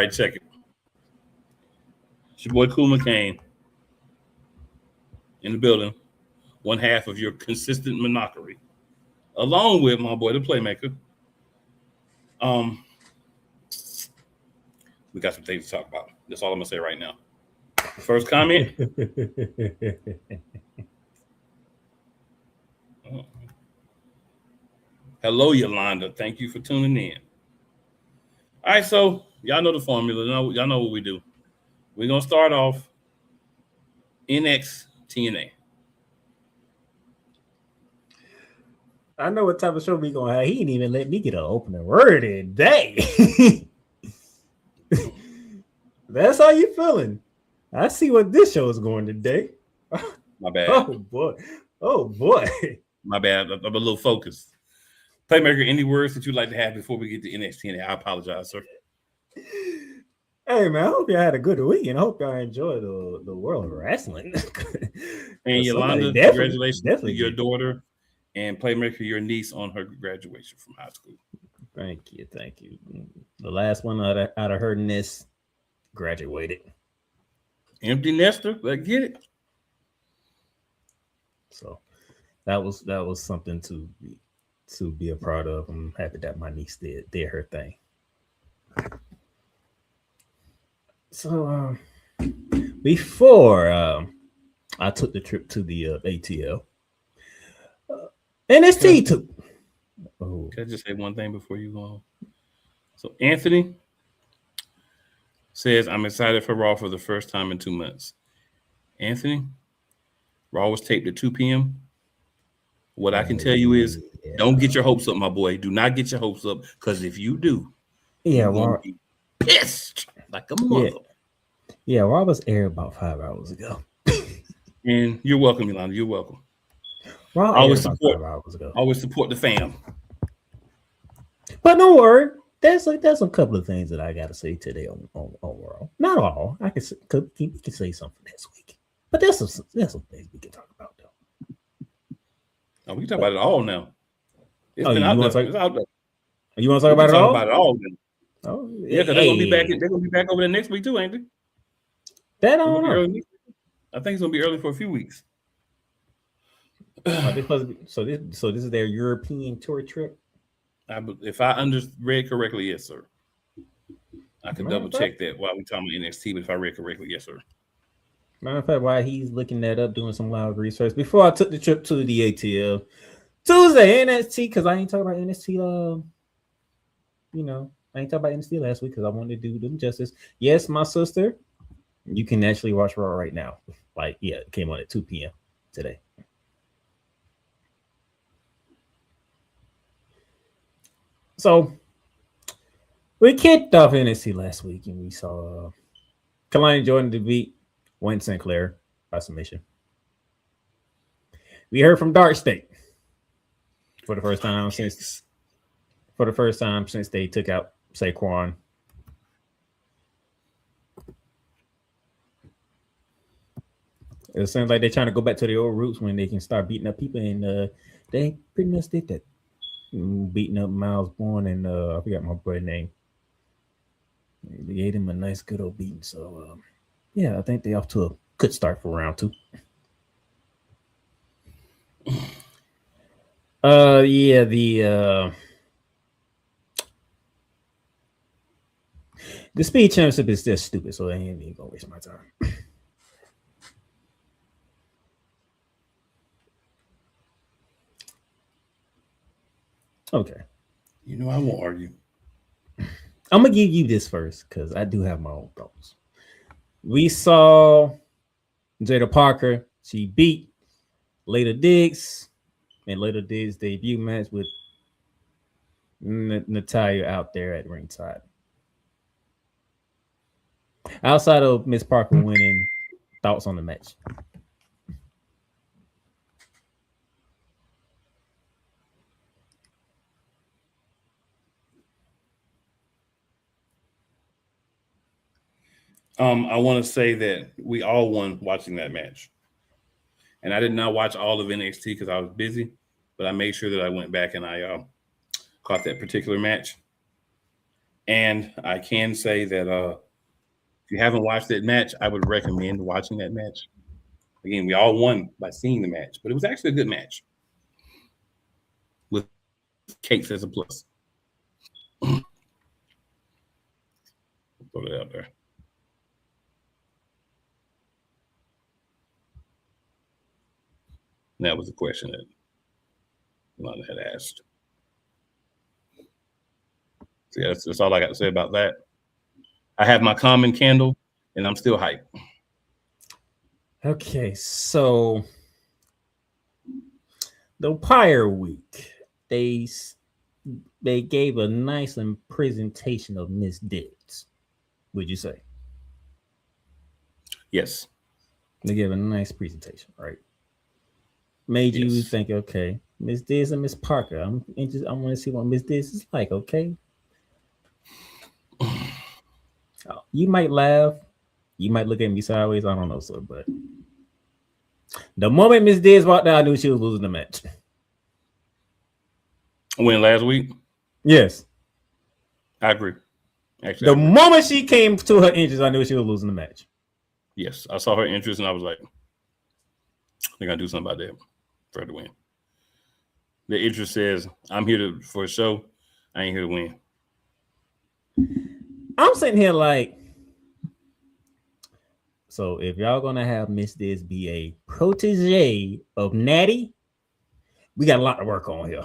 right, check it. It's your boy Cool McCain in the building, one half of your consistent monopoly, along with my boy the Playmaker. We got some things to talk about. That's all I'm gonna say right now. First comment. Hello, Yolanda. Thank you for tuning in. All right, so y'all know the formula. Y'all know what we do. We're gonna start off NXTNA. I know what type of show we gonna have. He didn't even let me get an opening word today. That's how you feeling. I see what this show is going today. My bad. Oh boy. My bad. I'm a little focused. Playmaker, any words that you'd like to have before we get to NXTNA? I apologize, sir. Hey man, I hope y'all had a good week and I hope y'all enjoy the world of wrestling. And Yolanda, congratulations to your daughter, and Playmaker, your niece, on her graduation from high school. Thank you. The last one out of her nest graduated. Empty nester, let's get it. So that was something to be a part of. I'm happy that my niece did her thing. So before I took the trip to the ATL, NXT took. Oh. Can I just say one thing before you go on? So Anthony says, I'm excited for Raw for the first time in 2 months. Anthony, Raw was taped at 2 p.m. What I can tell you is, don't get your hopes up, my boy. Do not get your hopes up, because if you do, you're going to be pissed like a mother. Yeah, Raw was aired about 5 hours ago. And you're welcome, Yolanda. You're welcome. Raw always support 5 hours ago. Always support the fam. But don't worry, there's a couple of things that I gotta say today on Raw. Not all. I can say something next week. But there's some things we can talk about though. Oh, we can talk about it all now. It's been out there. It's out there. You want to talk about it all? About it all then. Oh, yeah, because they're gonna be back. They're gonna be back over there next week too, ain't they? That I don't know. I think it's gonna be early for a few weeks. So this is their European tour trip. If I read correctly, yes, sir. I can double check that while we talking about NXT, but if I read correctly, yes, sir. Matter of fact, while he's looking that up, doing some live research, before I took the trip to the ATL, Tuesday NXT, because I ain't talking about NXT. I ain't talking about NXT last week because I wanted to do them justice. Yes, my sister, you can actually watch Raw right now. It came on at 2 p.m. today. So we kicked off NXT last week and we saw Kalani Jordan defeat Wayne Sinclair by submission. We heard from Dark State for the first time since they took out Saquon. It seems like they're trying to go back to the old roots when they can start beating up people, and they pretty much did that. Beating up Miles Bourne and I forgot my boy's name. They gave him a nice good old beating. So I think they off to a good start for round 2. The speed championship is just stupid, so I ain't even gonna waste my time. Okay. I won't argue. I'm gonna give you this first because I do have my own thoughts. We saw Jada Parker. She beat Layla Diggs in Layla Diggs' debut match with Natalya out there at ringside. Outside of Miss Parker winning, thoughts on the match? I want to say that we all won watching that match. And I did not watch all of NXT because I was busy, but I made sure that I went back and I caught that particular match. And I can say that if you haven't watched that match, I would recommend watching that match. Again, we all won by seeing the match, but it was actually a good match with cakes as a plus. Put it out there. And that was the question that Lana had asked. So yeah, that's all I got to say about that. I have my common candle, and I'm still hyped. Okay, so the prior week, they gave a nice presentation of Miss Diggs. Would you say Yes. they gave a nice presentation, right? Made you Yes. think, okay, Miss Diggs and Miss Parker. I'm interested. I want to see what Miss Diggs is like. Okay, you might laugh, you might look at me sideways. I don't know, sir, but the moment Miss Diggs walked out, I knew she was losing the match. When last week? Yes. I agree. Actually, The I agree. moment she came to her entrance, I knew she was losing the match. Yes, I saw her interest, and I was like, "They're gonna do something about that for her to win." The interest says, "I'm here for a show. I ain't here to win." I'm sitting here like, so if y'all gonna have Miss Diz be a protege of Natty, we got a lot to work on here.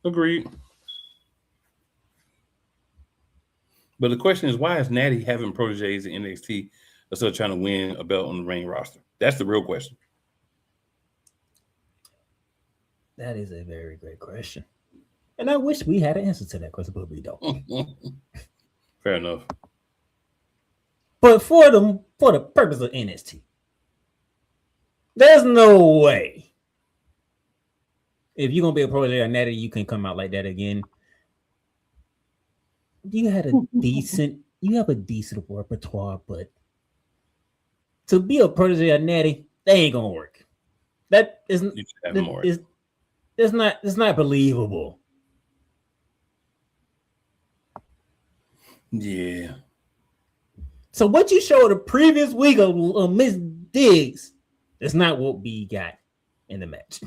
Agreed. But the question is, why is Natty having proteges in NXT instead of trying to win a belt on the main roster? That's the real question. That is a very great question. And I wish we had an answer to that question, but we don't. Fair enough. But for the purpose of NXT, there's no way if you're gonna be a protege of Natty, you can come out like that again. You have a decent repertoire, but to be a protege of Natty, that ain't gonna work. That isn't it's not believable. Yeah. So what you showed the previous week of Miss Diggs is not what we got in the match.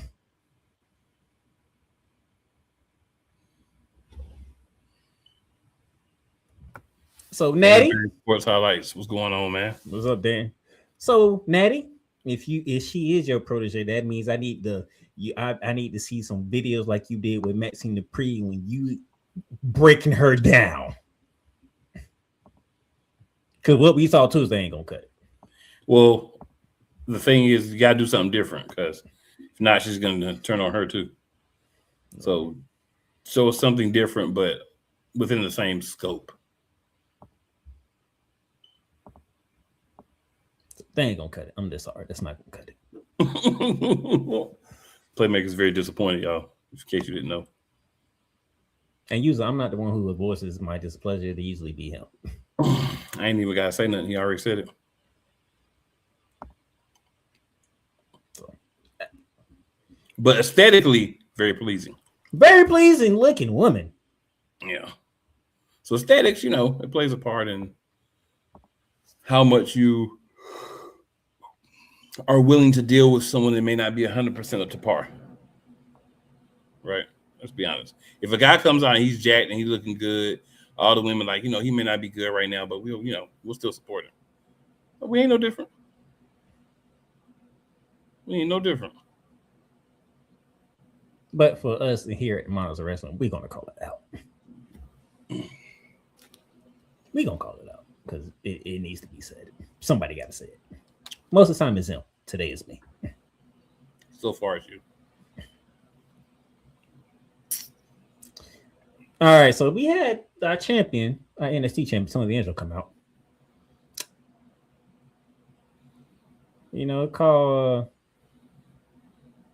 So Natty, Sports highlights. What's going on, man? what's up, Dan? So Natty, if she is your protege, that means I need to see some videos like you did with Maxine Dupree when you breaking her down. Because what we saw Tuesday ain't gonna cut it. Well, the thing is, you gotta do something different because if not, she's gonna turn on her too. So show us something different, but within the same scope. They ain't gonna cut it. I'm just sorry. That's not gonna cut it. Playmaker's very disappointed, y'all. In case you didn't know. And usually, I'm not the one who voices my displeasure. To usually be him. I ain't even gotta say nothing. He already said it. But aesthetically, very pleasing. Very pleasing looking woman. Yeah. So aesthetics, it plays a part in how much you are willing to deal with someone that may not be 100% up to par. Right? Let's be honest. If a guy comes out and he's jacked and he's looking good, all the women like, he may not be good right now, but we'll still support him. But we ain't no different. We ain't no different. But for us here at Monarchs of Wrestling, we're gonna call it out. We're gonna call it out because it needs to be said. Somebody got to say it. Most of the time it's him. Today is me. So far as you. All right, so we had our champion, our NXT champion, Tony D'Angelo, come out. Call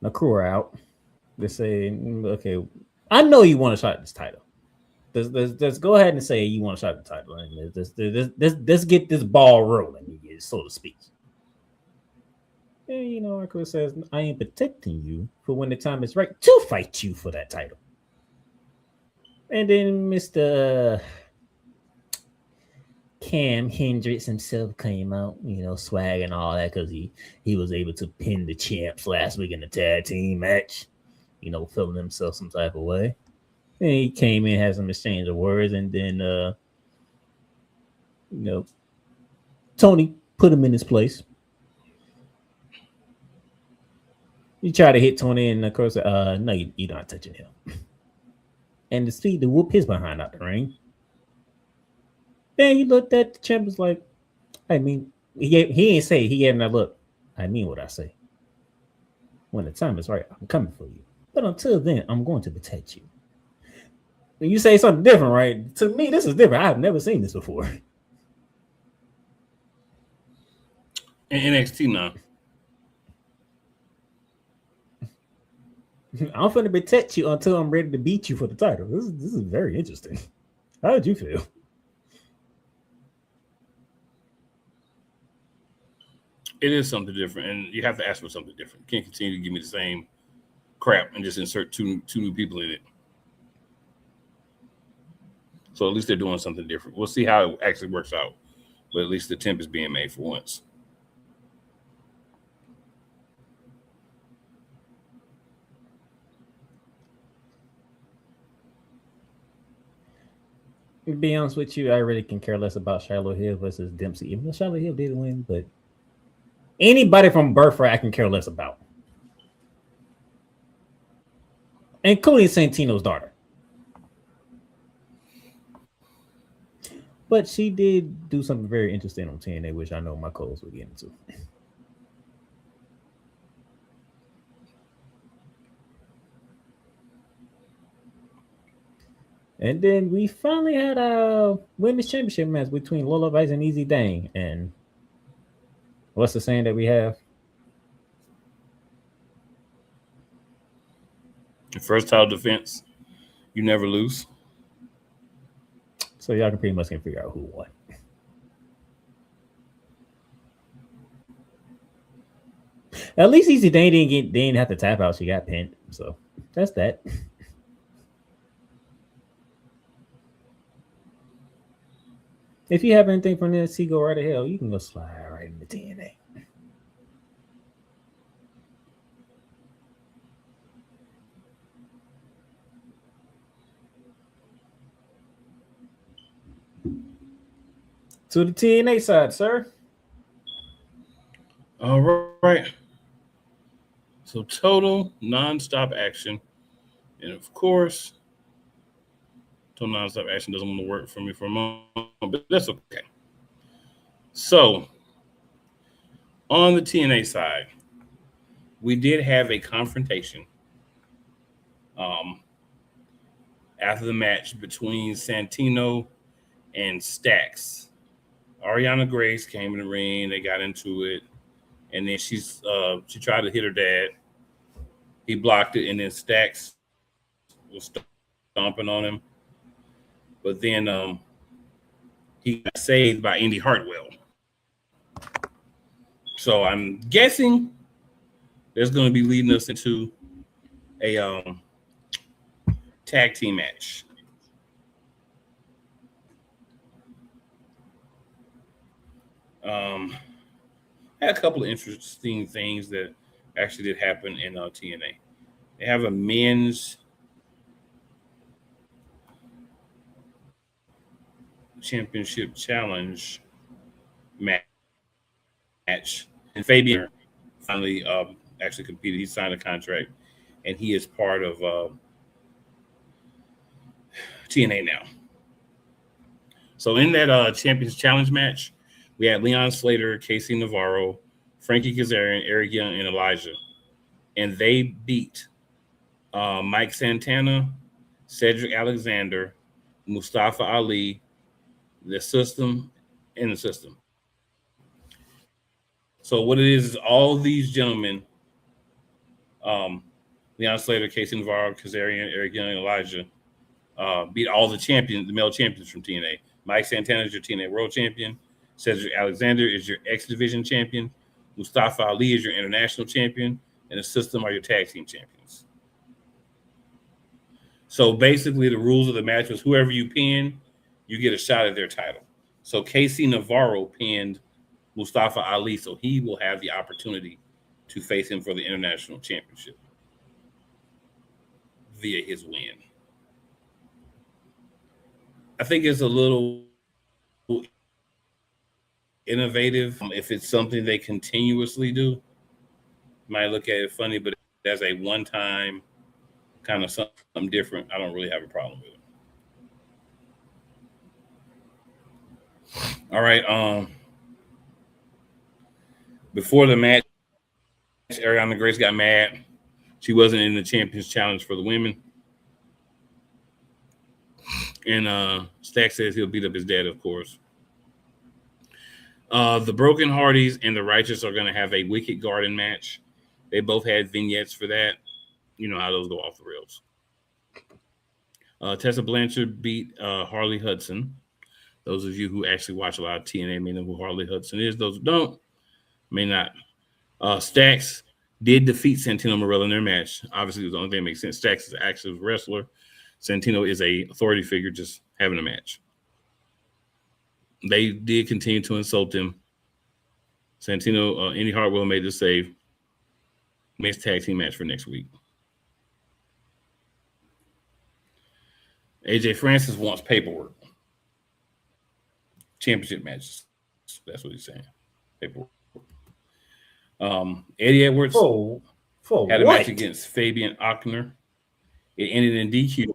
Nakura out. They say, okay, I know you want to shot this title. Let's go ahead and say you want to shot the title. And let's get this ball rolling, so to speak. And Nakura says, I am protecting you for when the time is right to fight you for that title. And then Mr. Cam Hendricks himself came out, swag and all that, because he was able to pin the champs last week in the tag team match, feeling himself some type of way. And he came in, had some exchange of words, and then you know, Tony put him in his place. You try to hit Tony, and of course, no, you're not touching him. And the speed to whoop his behind out the ring. Then he looked at the champ, was like, I mean, he ain't say, he gave him that look. I mean what I say. When the time is right, I'm coming for you. But until then, I'm going to protect you. When you say something different, right? To me, this is different. I've never seen this before. In NXT now. I'm going to protect you until I'm ready to beat you for the title. This is very interesting. How did you feel? It is something different, and you have to ask for something different. You can't continue to give me the same crap and just insert two new people in it. So at least they're doing something different. We'll see how it actually works out. But at least the temp is being made for once. To be honest with you, I really can care less about Charlotte Hill versus Dempsey. Even though Charlotte Hill did win, but anybody from Birthright I can care less about. Including Santino's daughter. But she did do something very interesting on TNA, which I know my co-host will get into. And then we finally had a women's championship match between Lola Vice and Easy Dang. And what's the saying that we have? The first title defense, you never lose. So y'all can pretty much figure out who won. At least Easy Dang didn't have to tap out. She got pinned. So that's that. If you have anything from NXT, go right ahead. You can go slide right into TNA. To the TNA side, sir. All right. So total nonstop action. And of course, total nonstop action doesn't want to work for me for a moment, but that's okay. So on the TNA side, we did have a confrontation after the match between Santino and Stax. Ariana Grace came in the ring. They got into it, and then she tried to hit her dad. He blocked it, and then Stax was stomping on him. But then he got saved by Indy Hartwell. So I'm guessing there's going to be leading us into a tag team match. Had a couple of interesting things that actually did happen in TNA. They have a men's championship challenge match, and Fabian finally actually competed. He signed a contract, and he is part of TNA now. So in that Champions Challenge match, we had Leon Slater, Casey Navarro, Frankie Kazarian, Eric Young, and Elijah. And they beat Mike Santana, Cedric Alexander, Mustafa Ali, the system, and the system. So what it is all these gentlemen, Leon Slater, Casey Navarro, Kazarian, Eric Young, and Elijah, beat all the champions, the male champions from TNA. Mike Santana is your TNA World Champion. Cedric Alexander is your X Division Champion. Mustafa Ali is your International Champion. And the System are your Tag Team Champions. So basically, the rules of the match was whoever you pin, you get a shot at their title. So KC Navarro pinned Mustafa Ali, so he will have the opportunity to face him for the international championship via his win. I think it's a little innovative. If it's something they continuously do, might look at it funny, but as a one-time kind of something different, I don't really have a problem with it. All right. Before the match, Ariana Grace got mad. She wasn't in the Champions Challenge for the women. And Stack says he'll beat up his dad, of course. The Broken Hardys and the Righteous are going to have a Wicked Garden match. They both had vignettes for that. You know how those go off the rails. Tessa Blanchard beat Harley Hudson. Those of you who actually watch a lot of TNA may know who Harley Hudson is. Those who don't may not. Stax did defeat Santino Marella in their match. Obviously, it was the only thing that makes sense. Stax is an active wrestler. Santino is a authority figure just having a match. They did continue to insult him. Santino, Indy Hartwell made the save. Mixed tag team match for next week. AJ Francis wants paperwork. Championship matches. That's what he's saying. Paperwork. Eddie Edwards had a match against Fabian Ochner. It ended in DQ.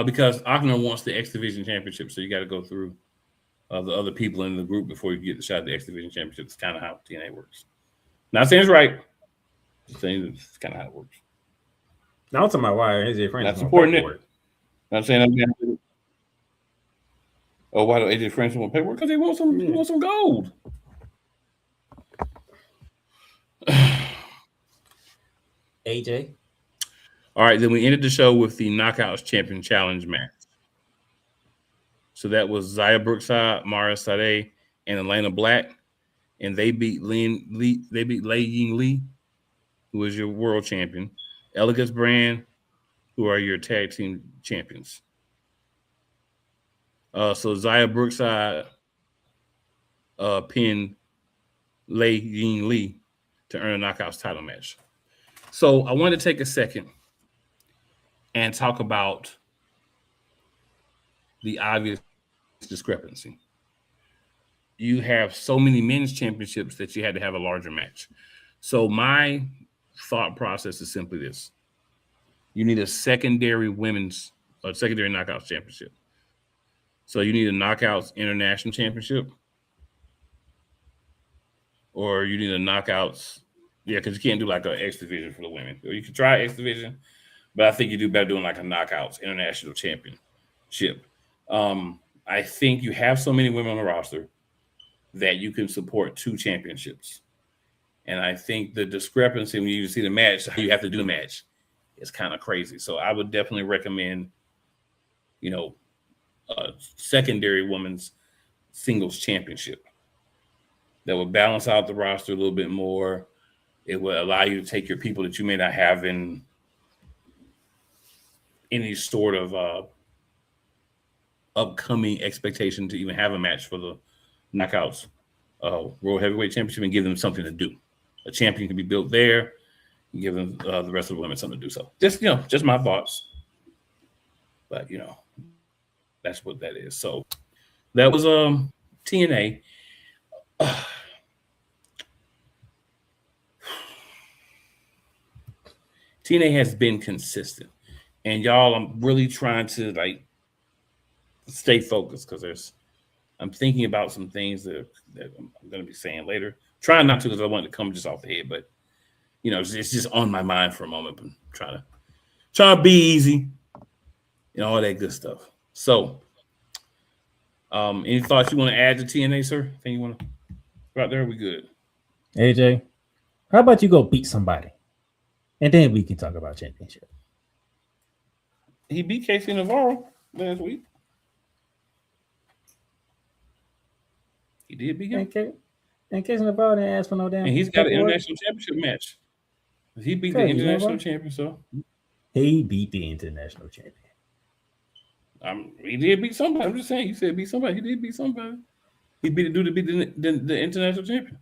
Because Ochner wants the X Division Championship, so you got to go through the other people in the group before you get the shot at the X Division Championship. It's kind of how TNA works. Not saying it's right. Just saying it's kind of how it works. Now I'm talking about why AJ Francis. That's important. I'm saying I'm going to. Oh, why do AJ Francis want paperwork? Because he wants some. He wants some gold. AJ. All right, then we ended the show with the Knockouts Champion Challenge match. So that was Zaya Brookside, Mara Sade, and Elena Black, and they beat Lei Ying Lee, who is your world champion, Elegance Brand, who are your tag team champions. So Zaya Brookside pinned Lei Ying Lee to earn a Knockouts title match. So I want to take a second and talk about the obvious discrepancy. You have so many men's championships that you had to have a larger match. So my thought process is simply this. You need a secondary knockouts championship. So you need a knockouts international championship, or you need a knockouts, because you can't do like an X division for the women. Or you can try X division, but I think you do better doing like a knockouts international championship. I think you have so many women on the roster that you can support two championships. And I think the discrepancy when you see the match, how you have to do the match, is kind of crazy. So I would definitely recommend, a secondary women's singles championship that would balance out the roster a little bit more. It would allow you to take your people that you may not have in any sort of upcoming expectation to even have a match for the Knockouts World Heavyweight Championship and give them something to do. A champion can be built there and give them the rest of the women something to do. So just my thoughts. But that's what that is. So that was TNA. TNA has been consistent. And y'all, I'm really trying to stay focused because I'm thinking about some things that I'm going to be saying later. Trying not to because I want it to come just off the head, but it's just on my mind for a moment. But trying to be easy and all that good stuff. So, any thoughts you want to add to TNA, sir? Anything you want to go out there? We good? AJ, how about you go beat somebody, and then we can talk about championship. He beat KC Navarro last week. He did beat him. And KC Navarro didn't ask for no damn. And he's got an international championship match. He beat the international champion, so He beat the international champion. He did beat somebody. I'm just saying. You said beat somebody. He did beat somebody. He beat the dude to beat the international champion.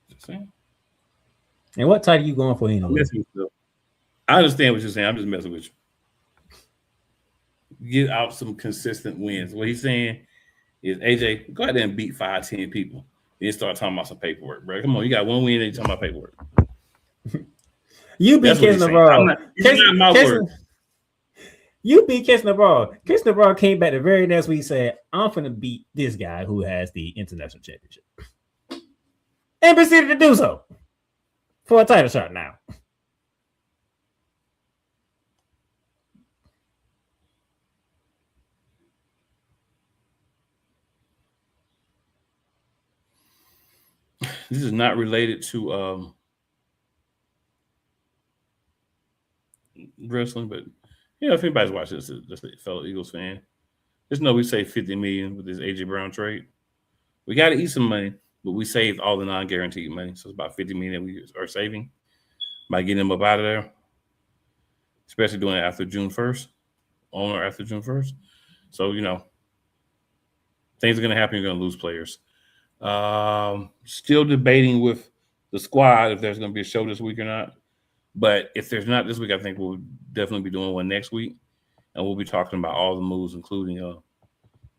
Just saying. And what title you going for anyway? I understand what you're saying. I'm just messing with you. Get out some consistent wins. What he's saying is, AJ, go ahead and beat 5-10 people. Then start talking about some paperwork, bro. Come on, you got one win and you talking about paperwork. You beat Kiss Navarro. You beat Kiss Navarro. Kiss Navarro came back the very next week and said, I'm finna beat this guy who has the international championship. And proceeded to do so for a title shot now. This is not related to wrestling, but if anybody's watching this, just a fellow Eagles fan, just know we saved $50 million with this AJ Brown trade. We got to eat some money, but we saved all the non-guaranteed money, so it's about $50 million that we are saving by getting them up out of there, especially doing it after June 1st, on or after June 1st. So things are going to happen. You're going to lose players. Still debating with the squad if there's going to be a show this week or not. But if there's not this week, I think we'll definitely be doing one next week. And we'll be talking about all the moves, including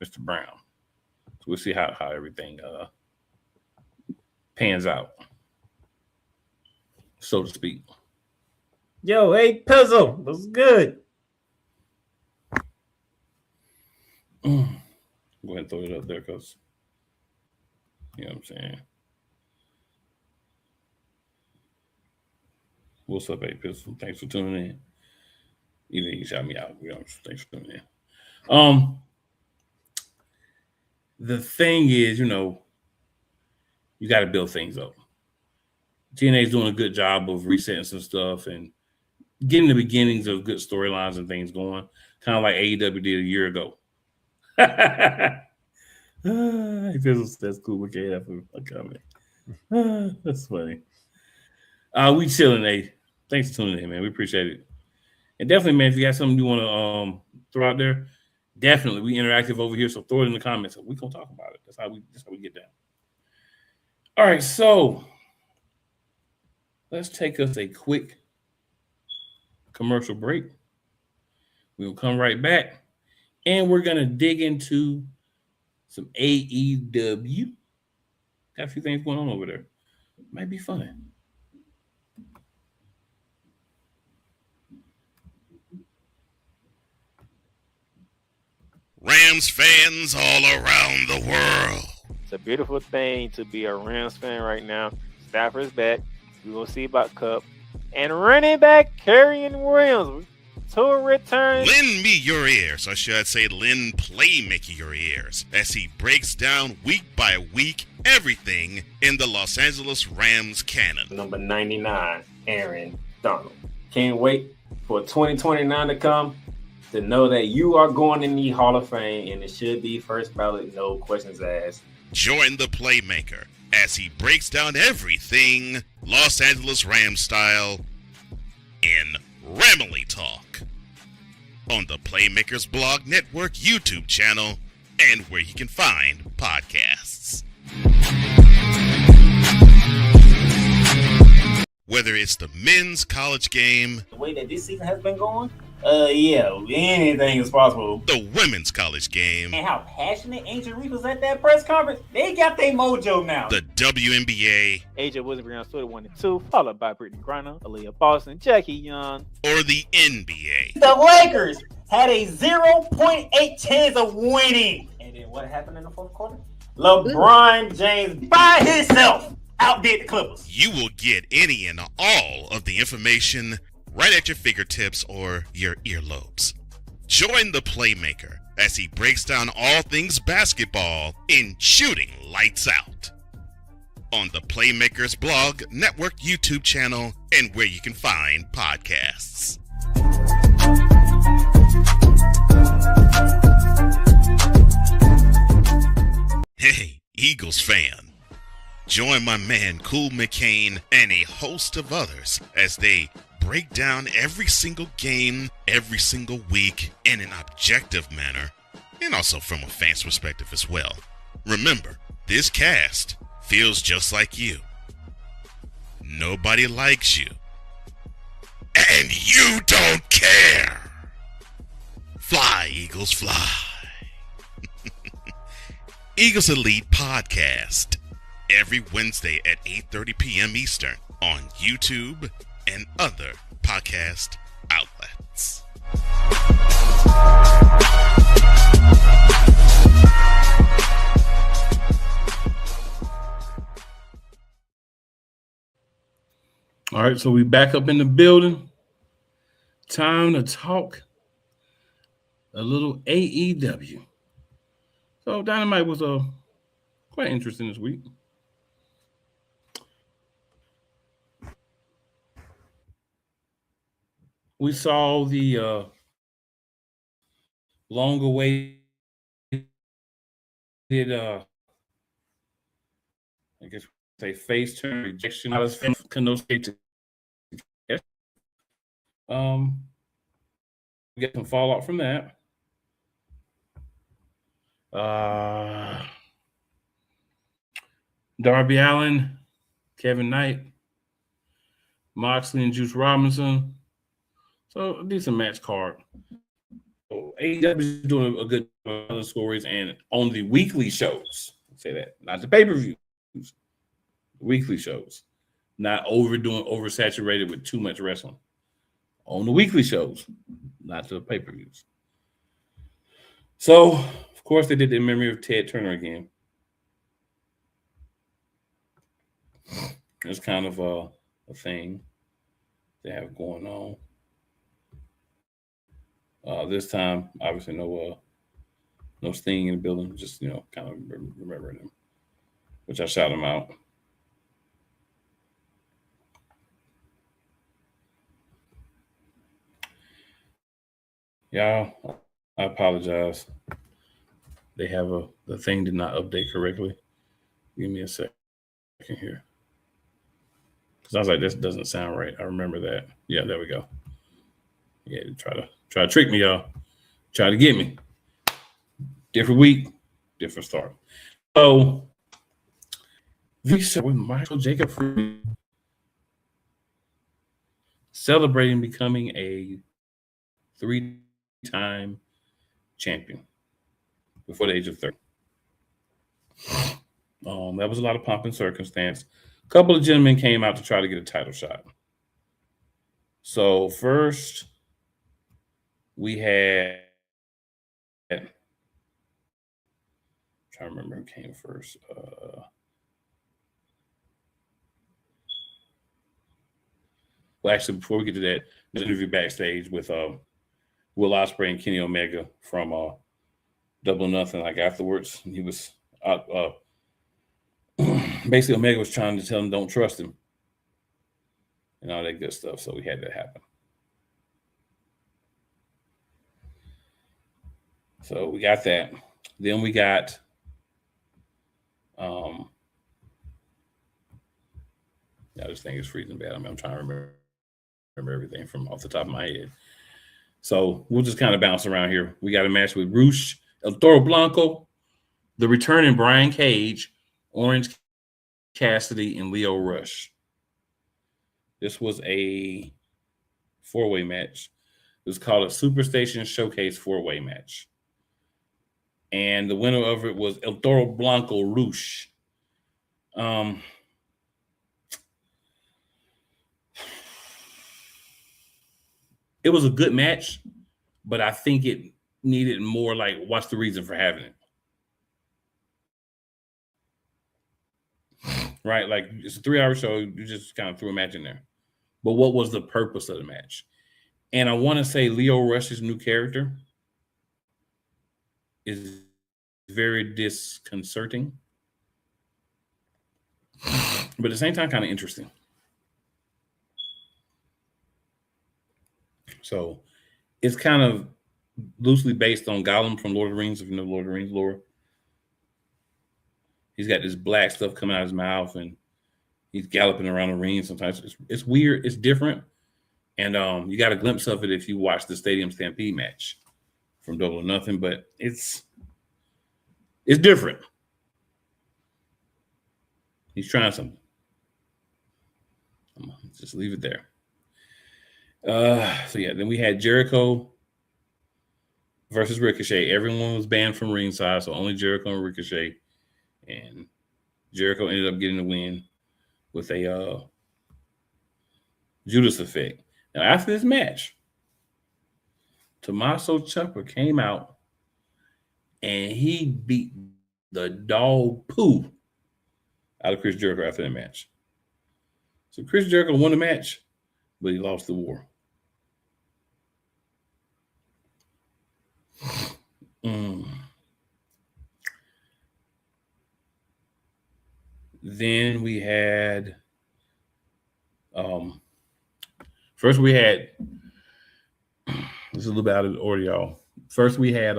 Mr. Brown. So we'll see how everything pans out, so to speak. Yo, hey, Pizzle, what's good? Go ahead and throw it up there because, you know what I'm saying. What's up, hey, Pizzle? Thanks for tuning in. Even you shout me out. Thanks for tuning in. The thing is, you got to build things up. TNA is doing a good job of resetting some stuff and getting the beginnings of good storylines and things going, kind of like AEW did a year ago. That's cool. Okay, for a comment. That's funny. We chilling, eh? Thanks for tuning in, man. We appreciate it. And definitely, man, if you got something you want to throw out there, definitely we interactive over here. So throw it in the comments. We're gonna talk about it. That's how we get down. All right, so let's take us a quick commercial break. We'll come right back, and we're gonna dig into some AEW. Got a few things going on over there. Might be fun. Rams fans all around the world. It's a beautiful thing to be a Rams fan right now. Stafford's back. We're going to see about Cup. And running back Kerryon Williams to return. Lend me your ears, or should I say lend Playmaker your ears, as he breaks down week by week everything in the Los Angeles Rams canon. Number 99, Aaron Donald. Can't wait for 2029 to come to know that you are going in the Hall of Fame, and it should be first ballot, no questions asked. Join the Playmaker as he breaks down everything Los Angeles Rams style in Ramily Talk on the Playmakers Blog Network YouTube channel and where you can find podcasts. Whether it's the men's college game, The way that this season has been going, anything is possible. the women's college game, And how passionate Angel Reese was at that press conference, they got their mojo now. the WNBA, AJ Wilson-Brown stood at 1 and 2, followed by Brittany Griner, Aaliyah Boston, Jackie Young. or the NBA. The Lakers had a 0.8 chance of winning. And then what happened in the fourth quarter? LeBron James by himself outdid the Clippers. You will get any and all of the information right at your fingertips or your earlobes. Join the Playmaker as he breaks down all things basketball in Shooting Lights Out on the Playmakers Blog Network YouTube channel and where you can find podcasts. Hey, Eagles fan. Join my man Cool McCain and a host of others as they break down every single game, every single week in an objective manner, and also from a fan's perspective as well. Remember, this cast feels just like you. Nobody likes you. And you don't care. Fly, Eagles, fly. Eagles Elite Podcast. Every Wednesday at 8:30 p.m. Eastern on YouTube and other podcast outlets. All right, so we back up in the building. Time to talk a little AEW. So Dynamite was quite interesting this week. We saw the long-awaited, I guess say face turn rejection out of Kenosuke. We got some fallout from that. Darby Allin, Kevin Knight, Moxley and Juice Robinson. So a decent match card. So AEW is doing a good job of the stories, and on the weekly shows, say that, not the pay-per-views, weekly shows, not oversaturated with too much wrestling. On the weekly shows, not the pay-per-views. So, of course, they did the In Memory of Ted Turner again. It's kind of a thing they have going on. This time, obviously, no Sting in the building. Just kind of remembering him, which I shout him out. Y'all, I apologize. They have the thing did not update correctly. Give me a second here. Because I was like, this doesn't sound right. I remember that. Yeah, there we go. Yeah, try to trick me, y'all. Try to get me. Different week, different start. So, Visa with Michael Jacob Freeman celebrating becoming a 3-time champion before the age of 30. That was a lot of pomp and circumstance. A couple of gentlemen came out to try to get a title shot. So first, we had, I'm trying to remember who came first. Well, actually, before we get to that, there's an interview backstage with Will Ospreay and Kenny Omega from Double or Nothing. Like afterwards, he was basically Omega was trying to tell him don't trust him and all that good stuff. So we had that happen. So we got that. Then we got yeah, this thing is freezing bad. I'm trying to remember everything from off the top of my head. So we'll just kind of bounce around here. We got a match with Rush, El Toro Blanco, the returning Brian Cage, Orange Cassidy, and Leo Rush. This was a 4-way match. It was called a Superstation Showcase 4-way match. And the winner of it was El Toro Blanco Rush. It was a good match, but I think it needed more like, what's the reason for having it? Right? Like, it's a 3-hour show. You just kind of threw a match in there. But what was the purpose of the match? And I want to say Leo Rush's new character is very disconcerting, but at the same time, kind of interesting. So it's kind of loosely based on Gollum from Lord of the Rings, if you know Lord of the Rings lore. He's got this black stuff coming out of his mouth, and he's galloping around the ring. Sometimes it's weird. It's different, And you got a glimpse of it if you watch the Stadium Stampede match from Double or Nothing, but it's different. He's trying something. Just leave it there. So yeah, then we had Jericho versus Ricochet. Everyone was banned from ringside, so only Jericho and Ricochet. And Jericho ended up getting the win with a Judas effect. Now, after this match, Tommaso Ciampa came out and he beat the dog poo out of Chris Jericho after that match. So Chris Jericho won the match, but he lost the war. Then we had first we had this is a little bit out of the order, y'all. First we had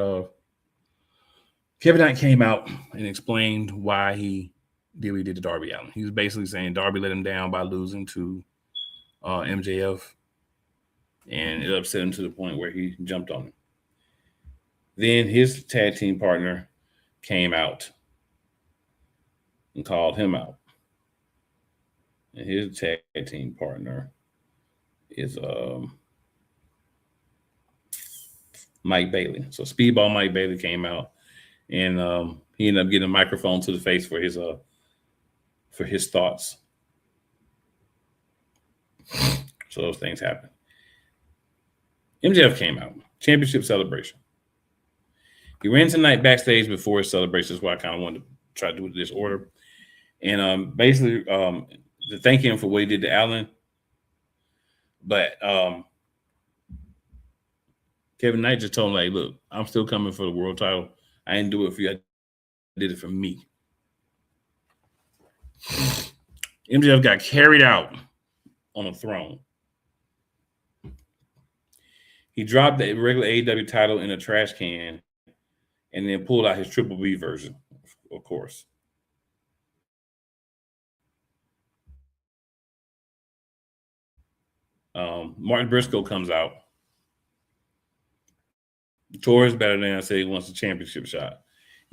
Kevin Knight came out and explained why he did what he did to Darby Allin. He was basically saying Darby let him down by losing to MJF, and it upset him to the point where he jumped on him. Then his tag team partner came out and called him out. And his tag team partner is Mike Bailey. So Speedball Mike Bailey came out, and he ended up getting a microphone to the face for his thoughts. So those things happen. MJF came out, championship celebration. He ran tonight backstage before his celebration. That's why I kind of wanted to try to do this order. And basically, to thank him for what he did to Allen. But Kevin Knight just told him, like, look, I'm still coming for the world title. I didn't do it for you. I did it for me. MJF got carried out on a throne. He dropped the regular AEW title in a trash can and then pulled out his Triple B version, of course. Martin Briscoe comes out. Torres better than I said he wants a championship shot.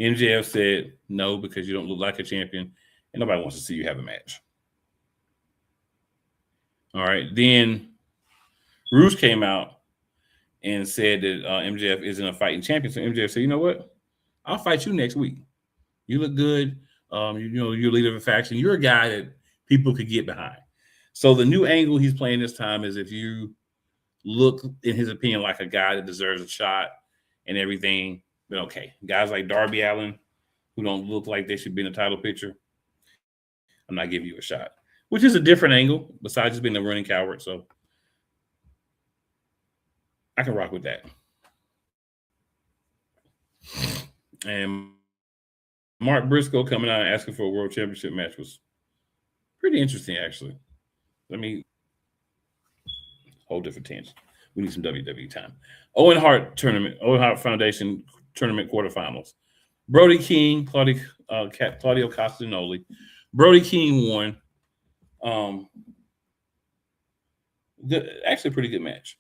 MJF said no because you don't look like a champion and nobody wants to see you have a match. All right. Then Roos came out and said that MJF isn't a fighting champion. So MJF said, you know what? I'll fight you next week. You look good. You're leader of a faction. You're a guy that people could get behind. So the new angle he's playing this time is if you look, in his opinion, like a guy that deserves a shot and everything, then okay. Guys like Darby Allin, who don't look like they should be in a title picture, I'm not giving you a shot. Which is a different angle, besides just being a running coward. So I can rock with that. And Mark Briscoe coming out and asking for a world championship match was pretty interesting, actually. Whole different tangent. We need some WWE time. Owen Hart Foundation tournament quarterfinals. Brody King, Claudio Castagnoli. Brody King won. Actually, a pretty good match.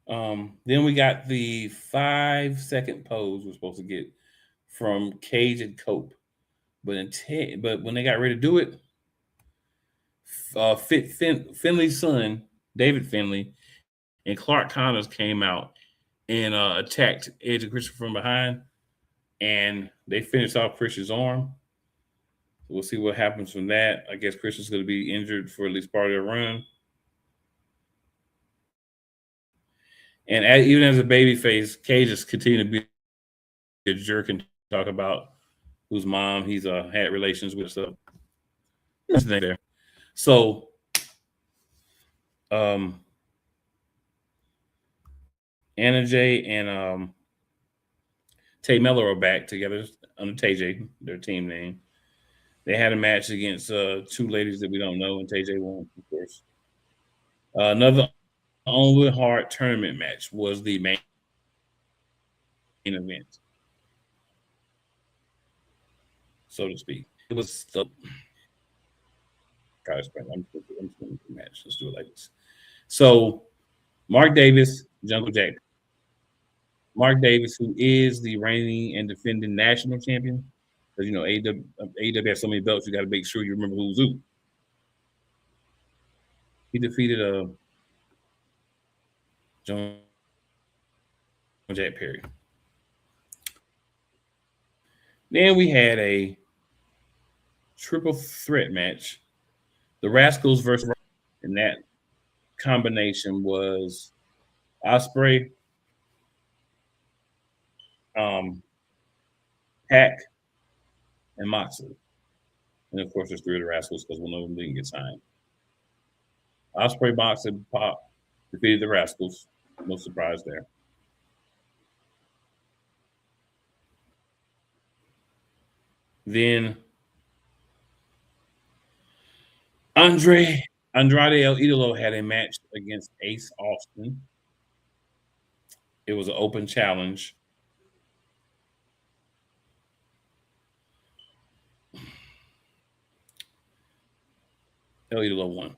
Then we got the 5-second pose we're supposed to get from Cage and Cope. But when they got ready to do it, Finley's son, David Finley, and Clark Connors came out and attacked Edge and Christian from behind, and they finished off Christian's arm. So we'll see what happens from that. I guess Christian's going to be injured for at least part of the run. And even as a babyface, Cage is continuing to be a jerk and talk about whose mom he's had relations with. So that's the thing there. So Anna Jay and Tay Miller are back together under TJ, their team name. They had a match against two ladies that we don't know, and TJ won, of course. Another Onward Hard tournament match was the main event, so to speak. It was try to explain. I'm just going to match. Let's do it like this. So, Mark Davis, Jungle Jack. Mark Davis, who is the reigning and defending national champion, because you know AEW has so many belts, you got to make sure you remember who's who. He defeated Jungle Jack Perry. Then we had a triple threat match. The Rascals versus, and that combination was Ospreay, Pac, and Moxley. And of course, there's 3 of the Rascals because one of them didn't get signed. Ospreay, Moxley, Pop defeated the Rascals. No surprise there. Then Andrade El Idolo had a match against Ace Austin. It was an open challenge. El Idolo won.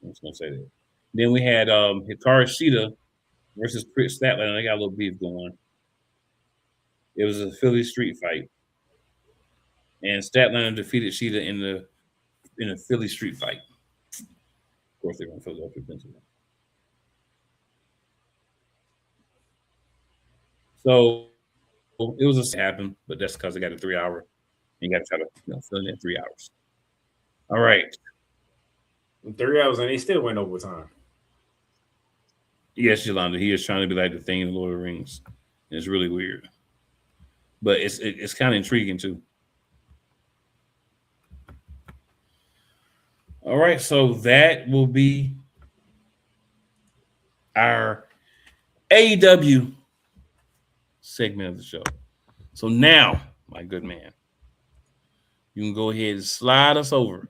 I'm just gonna say that. Then we had Hikaru Shida versus Chris Statlander. They got a little beef going. It was a Philly street fight, and Statlander defeated Shida in a Philly street fight. Of course, they're from Philadelphia, Pennsylvania. So it was a happen, but that's because they got a 3 hour. You got to try to fill in that 3 hours. All right. 3 hours and they still went overtime. Yes, Yolanda. He is trying to be like the thing in Lord of the Rings. And it's really weird. But it's kind of intriguing too. All right, so that will be our AEW segment of the show. So now, my good man, you can go ahead and slide us over.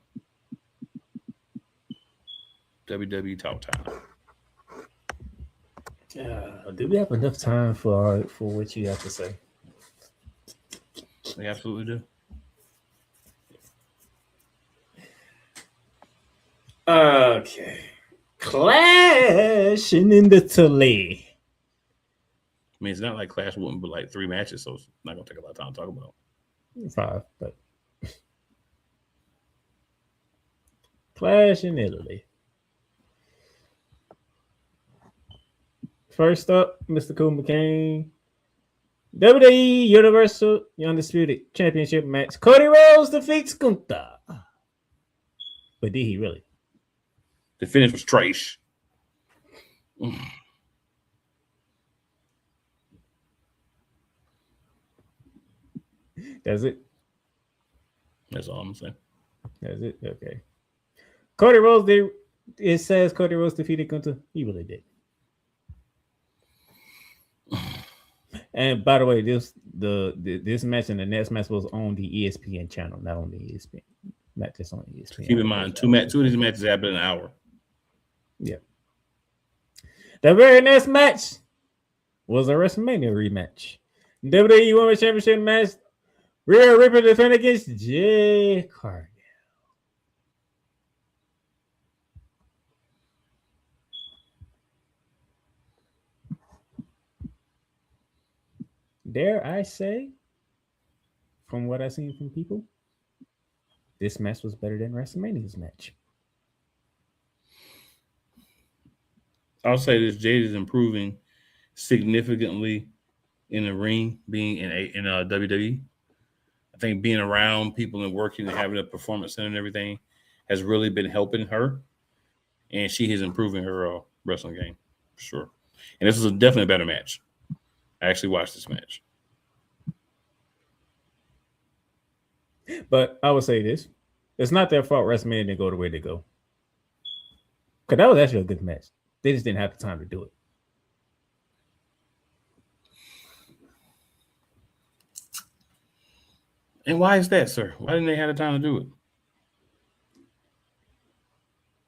WWE Talk Time. Do we have enough time for what you have to say? We absolutely do. Okay. Clashing in the Tully. I mean, it's not like Clash wouldn't be like 3 matches, so it's not going to take a lot of time to talk about. 5, but Clash in Italy. First up, Mr. Cool McCain. WWE Universal Undisputed Championship match. Cody Rhodes defeats Gunther. But did he really? The finish was trash. That's it. That's all I'm saying. That's it. Okay. Cody Rhodes did. It says Cody Rhodes defeated Gunther. He really did. And by the way, this match and the next match was on the ESPN channel, not on the ESPN. Not just on ESPN. Keep in mind, two of these matches happened in an hour. Yeah. The very next match was a WrestleMania rematch. WWE Women's Championship match. Rhea Ripley defended against Jay Cargill. Dare I say, from what I've seen from people, this match was better than WrestleMania's match. I'll say this: Jade is improving significantly in the ring, being in WWE. I think being around people and working and having a performance center and everything has really been helping her, and she is improving her wrestling game for sure. And this was definitely a better match. I actually watched this match. But I would say this. It's not their fault WrestleMania didn't go the way they go. Because that was actually a good match. They just didn't have the time to do it. And why is that, sir? Why didn't they have the time to do it?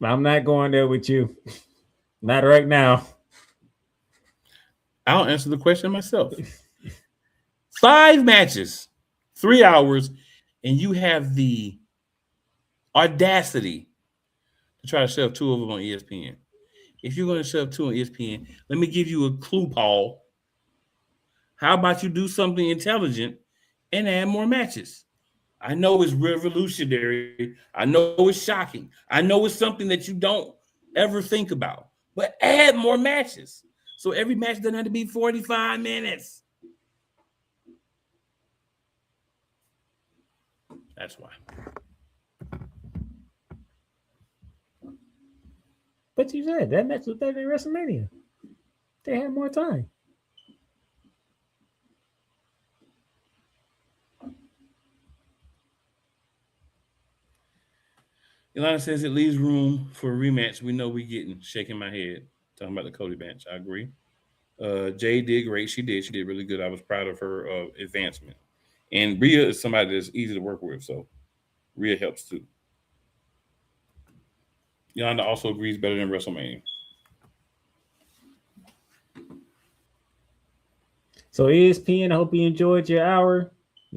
I'm not going there with you. Not right now. I'll answer the question myself. 5 matches, 3 hours, and you have the audacity to try to shove two of them on ESPN. If you're going to shove two on ESPN, let me give you a clue, Paul. How about you do something intelligent and add more matches? I know it's revolutionary. I know it's shocking. I know it's something that you don't ever think about. But add more matches. So every match doesn't have to be 45 minutes. That's why. But you said that match was better than WrestleMania. They had more time. Ilana says it leaves room for a rematch. We know we're getting. Shaking my head. Talking about the Cody match. I agree. Jay did great. She did really good. I was proud of her advancement. And Rhea is somebody that's easy to work with. So Rhea helps too. Yolanda also agrees better than WrestleMania. So ESPN, I hope you enjoyed your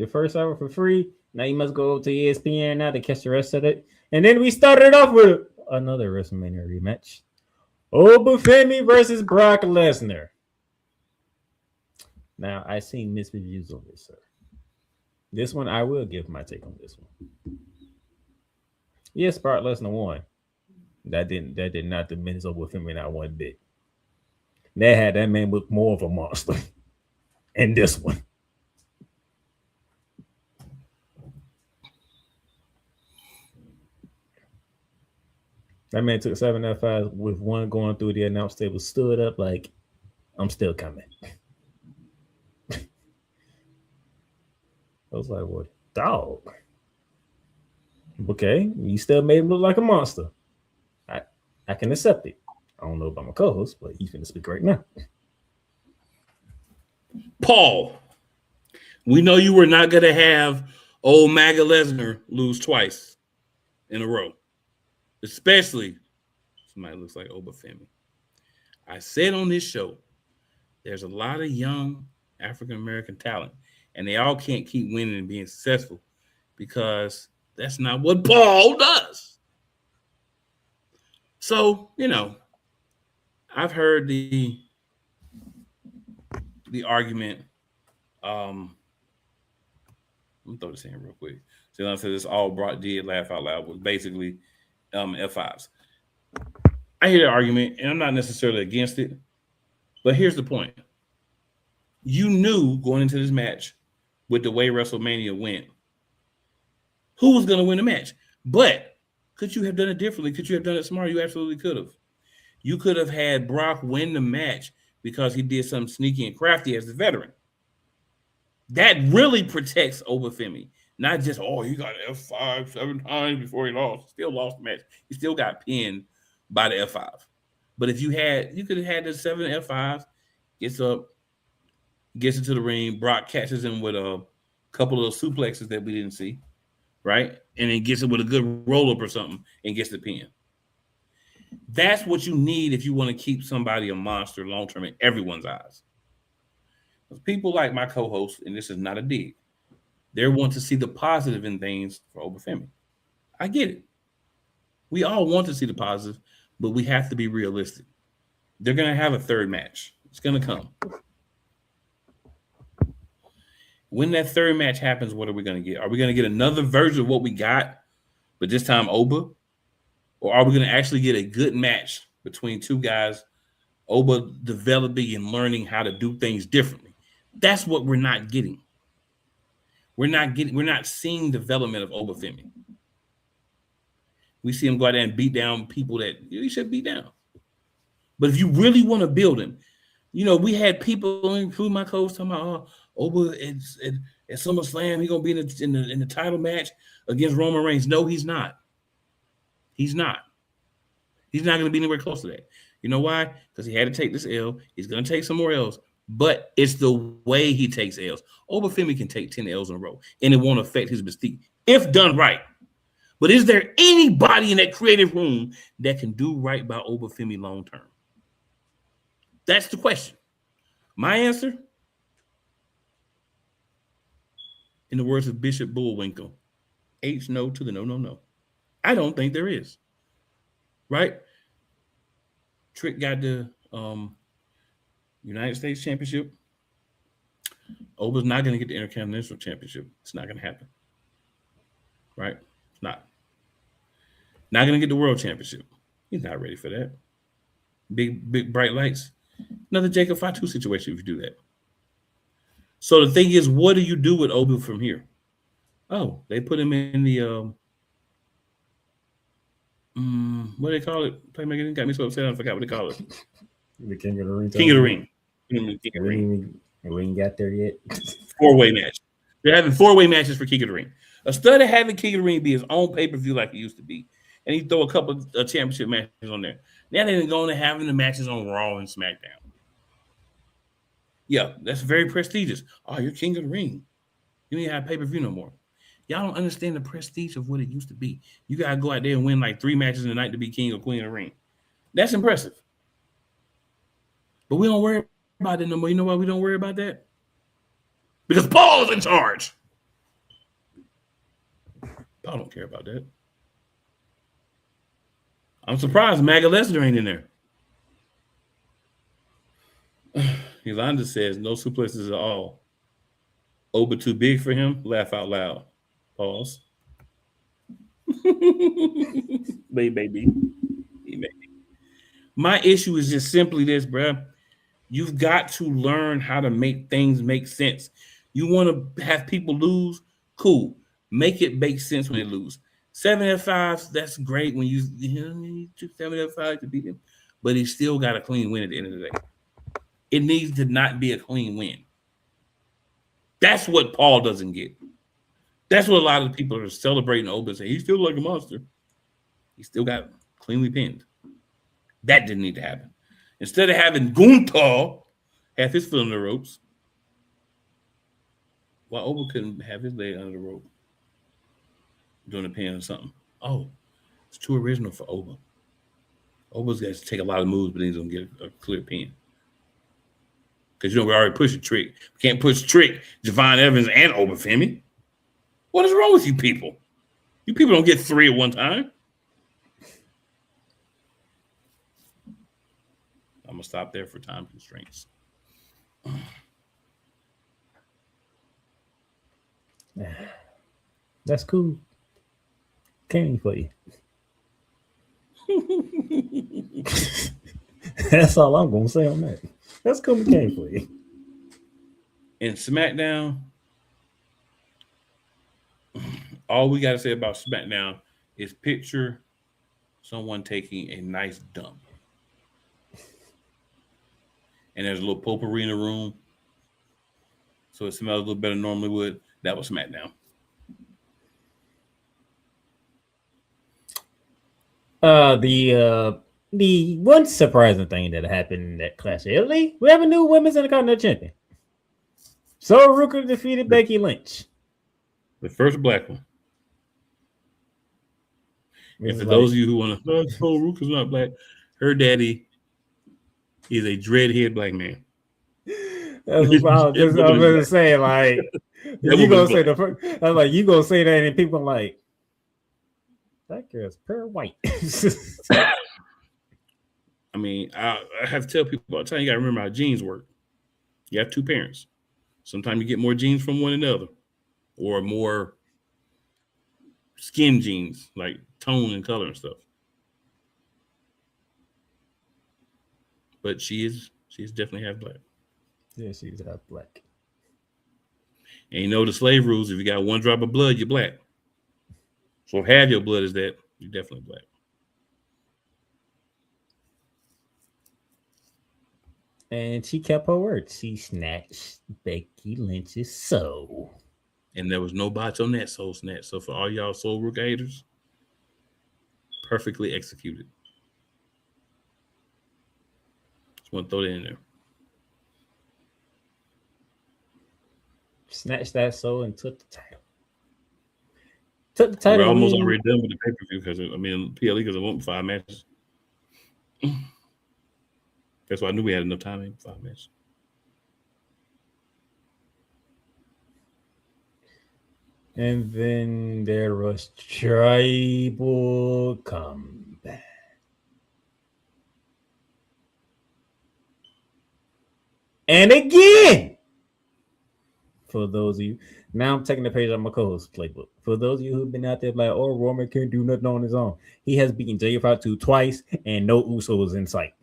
first hour for free. Now you must go to ESPN now to catch the rest of it. And then we started off with another WrestleMania rematch. Obafemi versus Brock Lesnar. Now, I've seen mixed reviews on this, sir. This one, I will give my take on this one. Yes, Brock Lesnar won. That did not diminish Obafemi not one bit. That had that man look more of a monster. And this one. That man took 7 F5 with one going through the announce table, stood up like, I'm still coming. I was like, what? Dog. Okay, you still made him look like a monster. I can accept it. I don't know about my co-host, but he's going to speak right now. Paul, we know you were not going to have old MAGA Lesnar lose twice in a row, especially somebody who looks like Obafemi. I said on this show, there's a lot of young African-American talent, and they all can't keep winning and being successful because that's not what Paul does. So, I've heard the argument. Let me throw this in real quick. So I said this all did laugh out loud was basically F5s. I hear the argument, and I'm not necessarily against it, but here's the point. You knew going into this match with the way WrestleMania went, who was going to win the match. But could you have done it differently? Could you have done it smarter? You absolutely could have. You could have had Brock win the match because he did something sneaky and crafty as the veteran. That really protects Obafemi. Not just, he got F5 7 times before he lost. Still lost the match. He still got pinned by the F5. But if you could have had the 7 F5s, gets up, gets into the ring, Brock catches him with a couple of suplexes that we didn't see, right? And then gets it with a good roll-up or something and gets the pin. That's what you need if you want to keep somebody a monster long-term in everyone's eyes. Because people like my co-host, and this is not a dig, they want to see the positive in things for Obafemi. I get it. We all want to see the positive, but we have to be realistic. They're going to have a third match. It's going to come. When that third match happens, what are we going to get? Are we going to get another version of what we got, but this time Oba? Or are we going to actually get a good match between two guys, Oba developing and learning how to do things differently? That's what we're not getting. We're not seeing development of Obafemi. We see him go out there and beat down people that he should beat down. But if you really want to build him, we had people, including my coach, talking about Oba at SummerSlam, he's gonna be in the title match against Roman Reigns. No, he's not. He's not. He's not gonna be anywhere close to that. You know why? Because he had to take this L. He's gonna take some more L's, but it's the way he takes L's. Obafemi can take 10 L's in a row, and it won't affect his mystique if done right. But is there anybody in that creative room that can do right by Obafemi long term? That's the question. My answer, in the words of Bishop Bullwinkle, H no to the no. I don't think there is. Right? Trick got the United States Championship. Oba's not going to get the Intercontinental Championship. It's not going to happen. Right? It's not. Not going to get the World Championship. He's not ready for that. Big bright lights. Another Jacob Fatu situation if you do that. So the thing is, what do you do with Oba from here? Oh, they put him in the what do they call it? Playmaker got me so upset I forgot what they call it. The King of the Ring. King of the Ring. King of the Ring. We ain't got there yet. 4-way match. They're having 4-way matches for King of the Ring. Instead of having King of the Ring be his own pay-per-view like it used to be, and he throw a couple of championship matches on there. Now they're going to having the matches on Raw and SmackDown. Yeah, that's very prestigious. Oh, you're King of the Ring. You ain't have pay-per-view no more. Y'all don't understand the prestige of what it used to be. You got to go out there and win like 3 matches in a night to be king or queen of the ring. That's impressive. But we don't worry about it no more. You know why we don't worry about that? Because Paul is in charge. Paul don't care about that. I'm surprised Maga Lesnar ain't in there. Yolanda says no suplexes at all. Oba too big for him. Laugh out loud. Pause. Baby. My issue is just simply this, bruh. You've got to learn how to make things make sense. You want to have people lose? Cool. Make it make sense when they lose. 7 F5s, that's great when you took 7 F5 to beat him, but he still got a clean win at the end of the day. It needs to not be a clean win. That's what Paul doesn't get. That's what a lot of the people are celebrating Oba and saying he's still like a monster. He still got cleanly pinned. That didn't need to happen. Instead of having Gunther have his foot on the ropes, why Oba couldn't have his leg under the rope doing a pin or something? Oh, it's too original for Oba. Oba's got to take a lot of moves, but he's going to get a clear pin. Because, we already pushed a Trick. We can't push Trick, Javon Evans, and Oba Femi. What is wrong with you people? You people don't get 3 at one time. I'm going to stop there for time constraints. That's cool. Candy for you. That's all I'm going to say on that. That's cool candy for you. In SmackDown, all we got to say about SmackDown is picture someone taking a nice dump. And there's a little potpourri in the room, so it smells a little better than normally would. That was SmackDown. The one surprising thing that happened in that Clash of Italy, we have a new women's Intercontinental Champion. So Ruka defeated Becky Lynch. The first black one. And for those of you who want to, Ruka's not black, her daddy is a dreadhead black man. That's what I was going to say. Like, you gonna say the first, I was like, you gonna say that, and people are like, that girl's pure white. I mean, I have to tell people all the time, you got to remember how genes work. You have 2 parents. Sometimes you get more genes from one another, or more skin genes, like tone and color and stuff. But she's definitely half black. Yeah, she's half black. And the slave rules, if you got 1 drop of blood, you're black. So if half your blood is that, you're definitely black. And she kept her word. She snatched Becky Lynch's soul. And there was no botch on that soul snatch. So for all y'all Soul Rook haters, perfectly executed. Just want to throw that in there. Snatched that soul and took the title. Took the title. We're almost already done with the pay-per-view because, PLE because I won 5 matches. That's why I knew we had enough time in 5 matches. And then there was Tribal Combat. And again, for those of you, now I'm taking the page on my co-host playbook. For those of you who've been out there like, oh, Roman can't do nothing on his own. He has beaten JF2 twice, and no Usos in sight.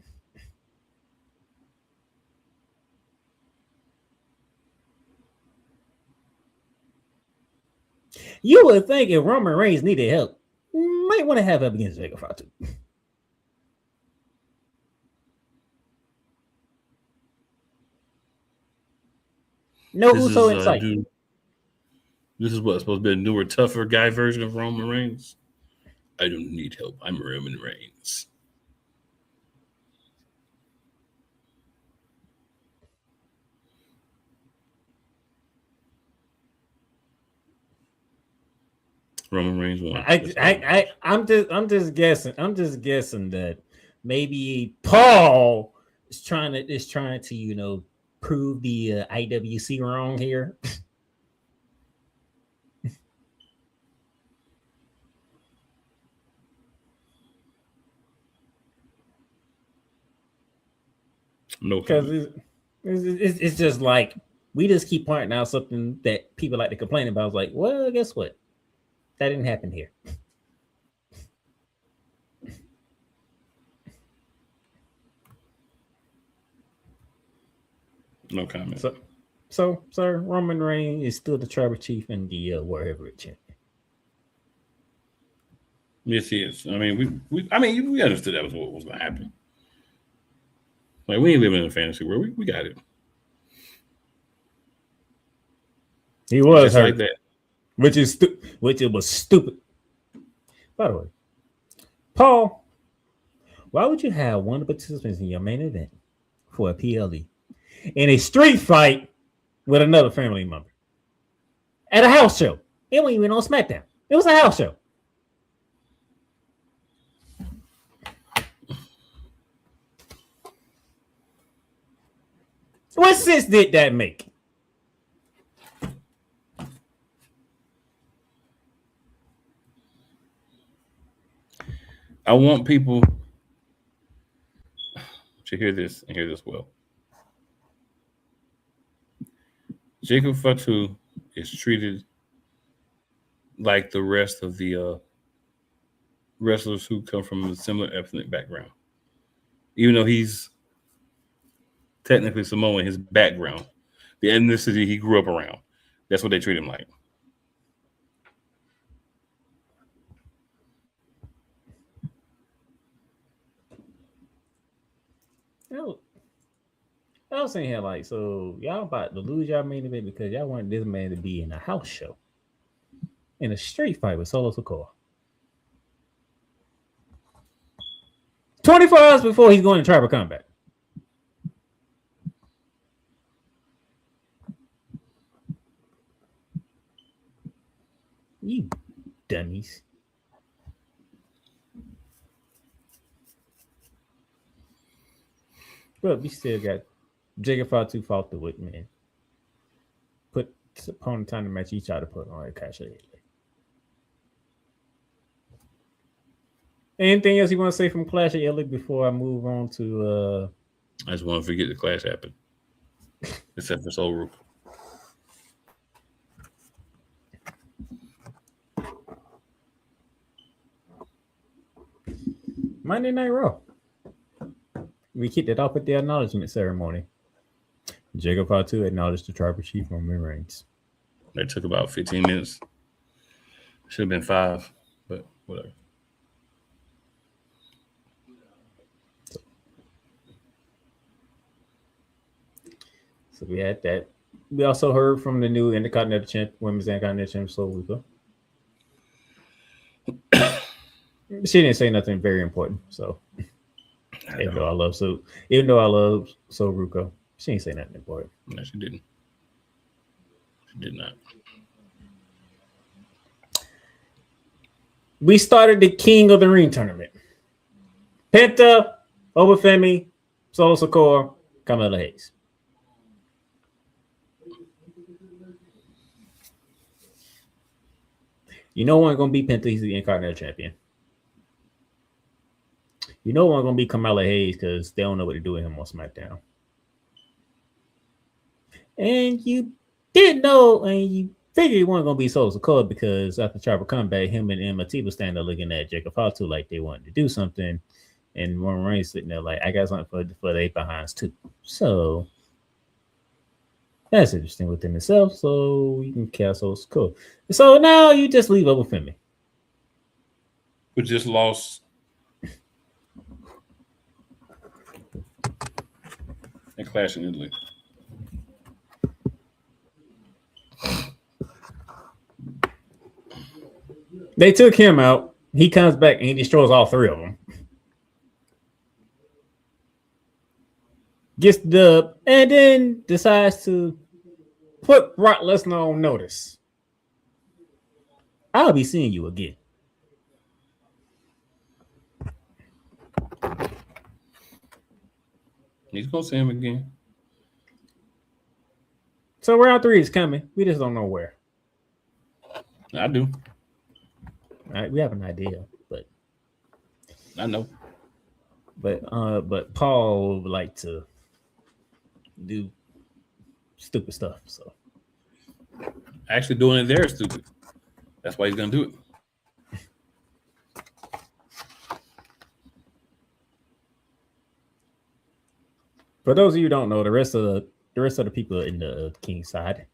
You would think if Roman Reigns needed help, might want to have help against JF2. No Uso in sight. This is what's supposed to be a newer, tougher guy version of Roman Reigns. I don't need help. I'm Roman Reigns. Roman Reigns won. I'm just guessing. I'm just guessing that maybe Paul is trying to prove the IWC wrong here. No, because it's just like we just keep pointing out something that people like to complain about. It's like, well, guess what? That didn't happen here. No comment. So, sir, Roman Reigns is still the tribal chief and the World Heavyweight Champion. Yes, he is. I mean, we understood that was what was going to happen. Like, we ain't living in a fantasy world. We got it. He was just hurt, like that, which it was stupid. By the way, Paul, why would you have one of the participants in your main event for a PLE in a street fight with another family member at a house show? It wasn't even on SmackDown. It was a house show. What sense did that make? I want people to hear this and hear this well. Jacob Fatu is treated like the rest of the wrestlers who come from a similar ethnic background. Even though he's technically Samoan, his background, the ethnicity he grew up around, that's what they treat him like. I was saying here, like, so y'all about to lose y'all main event because y'all wanted this man to be in a house show in a street fight with Solo Sikoa. 24 hours before he's going to tribal combat. You dummies. But we still got Jacob Fatu fought the Wood, man. Put opponent time to match each other put on it. Anything else you want to say from Clash of Italy before I move on to I just want to forget the clash happened. Except for Soul Roof. Monday Night Raw. We kicked it off with the acknowledgement ceremony. Jacob Fatu acknowledged the tribal chief Roman Reigns. It took about 15 minutes. Should have been 5, but whatever. So we had that. We also heard from the new Intercontinental Champ, Women's Intercontinental Champ, Sol Ruka. She didn't say nothing very important, so even though I love Sol Ruka, she didn't say nothing important. No, she didn't. She did not. We started the King of the Ring tournament. Penta, Obafemi, Solo Sikoa, Carmella Hayes. You know one gonna be Penta, he's the Intercontinental Champion. You know one gonna be Kamala Hayes because they don't know what to do with him on SmackDown. And you did know, and you figured he wasn't gonna be Soul Sokoa because after Tribal Comeback, him and Emma T was standing there looking at Jacob Fatu like they wanted to do something, and Roman Reigns sitting there like, I got something for the 8 behinds too. So that's interesting within itself. So you can cast Soul Sokoa. So now you just leave over Femi. Who just lost and Clash in Italy. They took him out. He comes back and he destroys all 3 of them. Gets the dub and then decides to put Brock Lesnar on notice. I'll be seeing you again. He's gonna see him again. So round 3 is coming. We just don't know where. I do. All right, we have an idea, but I know. But Paul would like to do stupid stuff. So Actually, doing it there is stupid. That's why he's gonna do it. for those of you who don't know, the rest of the people in the King side.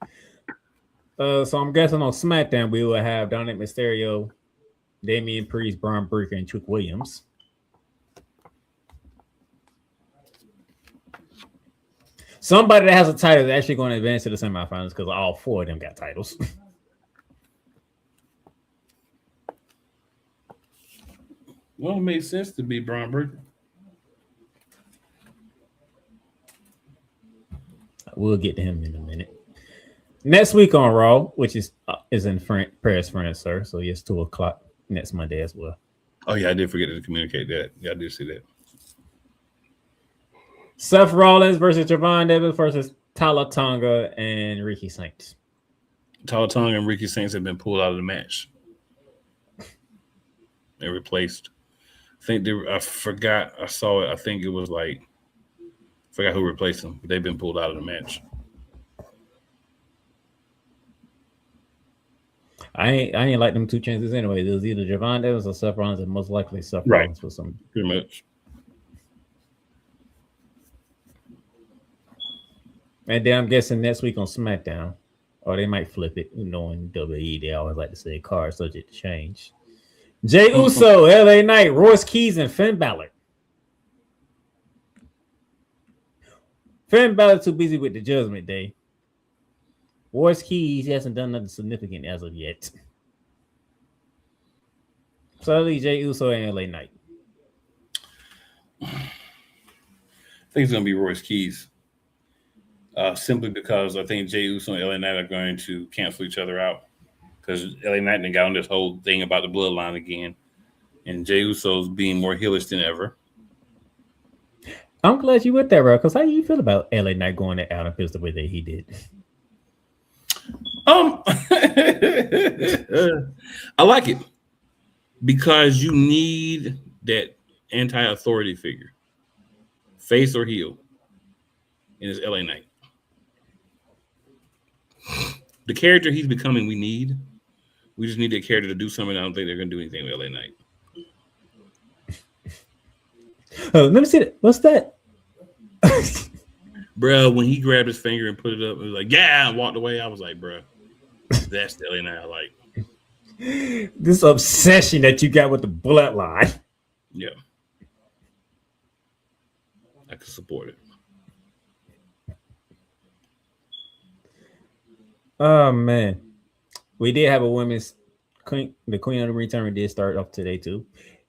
So I'm guessing on SmackDown we will have Dominic Mysterio, Damian Priest, Braun Breaker, and Trick Williams. Somebody that has a title is actually going to advance to the semifinals because all 4 of them got titles. Well, it makes sense to be Braun Breaker. We'll get to him in a minute. Next week on Raw, which is in Paris, France, sir. So yes, 2:00 next Monday as well. Oh yeah, I did forget to communicate that. Yeah, I did see that. Seth Rollins versus Javon Davis versus Tala Tonga and Ricky Saints. Tala Tonga and Ricky Saints have been pulled out of the match. They're replaced. I forgot. I saw it. I think it was like, I forgot who replaced them. But they've been pulled out of the match. I ain't like them 2 chances anyway. It was either Javon Davis or Seth Rollins, and most likely Seth Right. Rollins for some. Pretty much. And then I'm guessing next week on SmackDown, or they might flip it. Knowing WWE, they always like to say card subject to change. Jey Uso, LA Knight, Royce Keys, and Finn Balor. Finn Balor too busy with the Judgment Day. Royce Keys hasn't done nothing significant as of yet. So I'll leave Jey Uso and LA Knight. I think it's going to be Royce Keys. Simply because I think Jey Uso and LA Knight are going to cancel each other out. Because LA Knight got on this whole thing about the bloodline again. And Jey Uso's being more heelish than ever. I'm glad you went there, bro. Because how do you feel about LA Knight going to Adam Pearce the way that he did? I like it. Because you need that anti-authority figure. Face or heel. And it's LA Knight. The character he's becoming, we need. We just need that character to do something. I don't think they're going to do anything with LA Knight. Oh, let me see that. What's that? Bro, when he grabbed his finger and put it up, it was like, yeah, and walked away. I was like, bro, that's the LA Knight I like. This obsession that you got with the bloodline. Yeah. I can support it. Oh man, we did have a women's queen. The Queen of the Return did start off today too.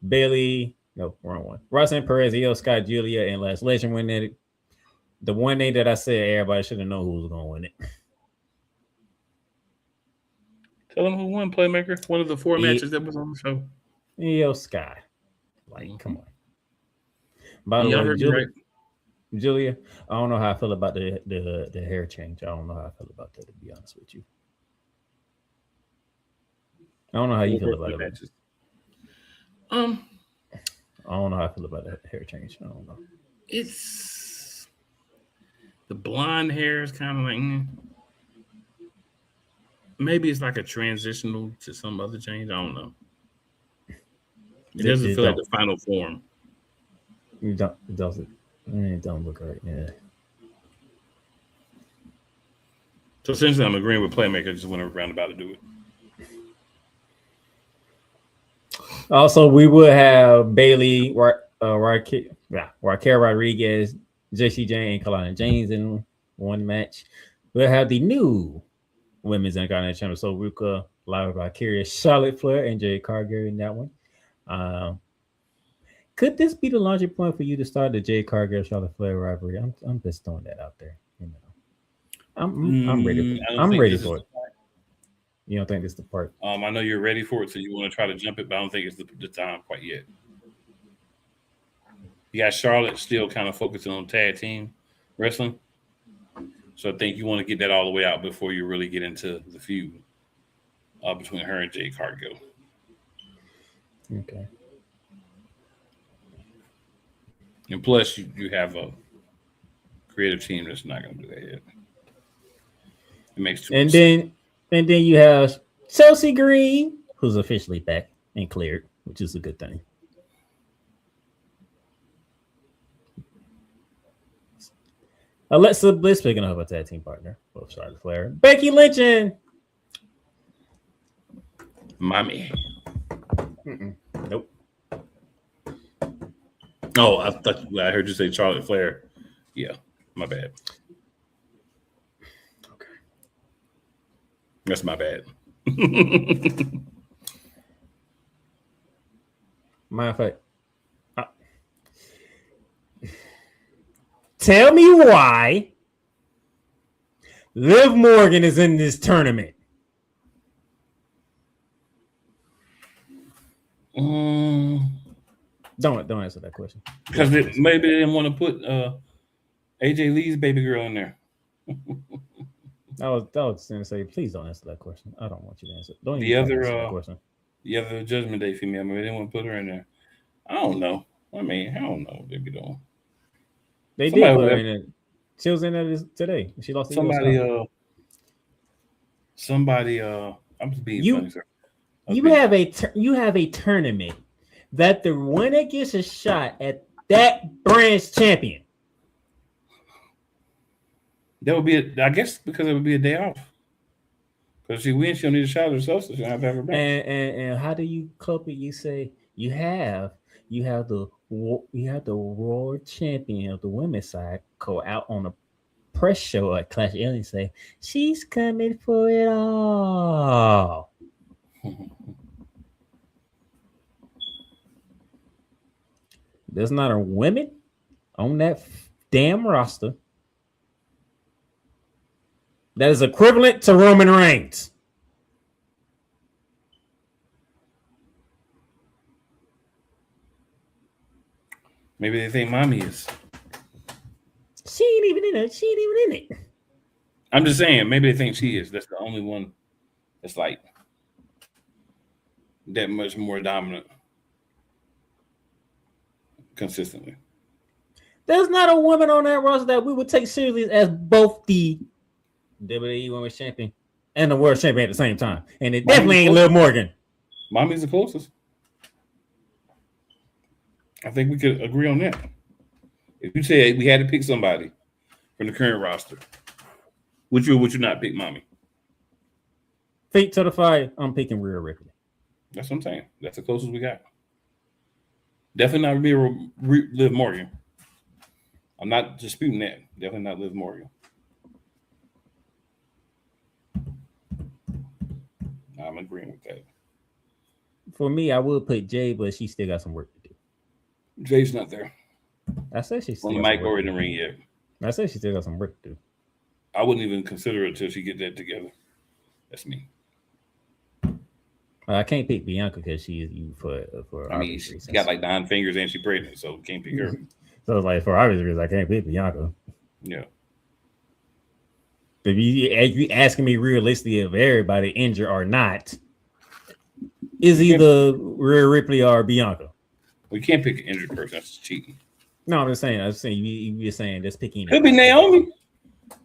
Bailey, no, wrong one. Roxanne Perez, Io Scott, Julia, and Last Legend win it. The one name that I said everybody should have known who was going to win it. Tell them who won, Playmaker. One of the 4 matches that was on the show. Io Sky, like, come on. By the way, Julia, I don't know how I feel about the hair change. I don't know how I feel about that, to be honest with you. I don't know how you feel Four about it. matches. I don't know how I feel about that hair change. I don't know. It's the blonde hair is kind of like maybe it's like a transitional to some other change. I don't know. It doesn't feel like the final form. It doesn't. It don't look right. Yeah. So essentially, I'm agreeing with Playmaker. Just went around about to do it. Also, we would have Bailey, Raquel Rodriguez, Jessie Jane, and Kalana James in one match. We'll have the new women's Intercontinental Champion, so Ruka, Lyra Valkyria, Charlotte Flair, and Jade Cargill in that one. Could this be the launching point for you to start the Jade Cargill Charlotte Flair rivalry? I'm just throwing that out there. You know, I'm ready. I'm ready for it. You don't think this is the part? I know you're ready for it, so you want to try to jump it, but I don't think it's the time quite yet. You got Charlotte still kind of focusing on tag team wrestling, so I think you want to get that all the way out before you really get into the feud between her and Jade Cargill. Okay. And plus, you have a creative team that's not going to do that yet. It makes too much sense. And then you have Chelsea Green, who's officially back and cleared, which is a good thing. Alexa Bliss picking up a tag team partner, both Charlotte Flair, Becky Lynch, and Mommy. Nope. Oh, I heard you say Charlotte Flair. Yeah, my bad. Okay, that's my bad. Matter of fact, tell me why Liv Morgan is in this tournament. Don't answer that question. Because maybe they didn't want to put AJ Lee's baby girl in there. I was going to say, please don't answer that question. I don't want you to answer. Don't the even other answer that question. The other Judgment Day female, maybe they didn't want to put her in there. I don't know. I mean, I don't know what they be doing. They did put her in it. She was in there today. She lost. Somebody. I'm just being funny, sir. You have a tournament that the winner gets a shot at that brand's champion. That would be, I guess, because it would be a day off. Because if she wins, she'll need a shot herself, so she'll have to have her back. And how do you cope it? You say you have the Raw champion of the women's side go out on a press show at Clash Alien and say she's coming for it all. There's not a women on that damn roster that is equivalent to Roman Reigns. Maybe they think Mommy is. She ain't even in it. She ain't even in it. I'm just saying, maybe they think she is. That's the only one that's like that much more dominant consistently. There's not a woman on that roster that we would take seriously as both the WWE Women's Champion and the World Champion at the same time. And it definitely ain't Liv Morgan. Mommy's the closest. I think we could agree on that. If you say we had to pick somebody from the current roster, would you not pick Mommy? Feet to the fire, I'm picking Rhea Ripley. That's what I'm saying. That's the closest we got. Definitely not Liv Morgan. I'm not disputing that. Definitely not Liv Morgan. I'm agreeing with that. For me, I would put Jay, but she still got some work to do. Jay's not there. I said she's on the mic or in the ring yet. I said she still got some work to do. I wouldn't even consider it until she get that together. That's me. I can't pick Bianca because she is you for. I mean, she got like 9 fingers and she's pregnant, so can't pick her. So it's like for obvious reasons, I can't pick Bianca. Yeah. If you asking me realistically if everybody injured or not, is either Rhea Ripley or Bianca. We can't pick an injured person. That's cheating. No, I'm just saying. You're saying just pick any. Could be Naomi.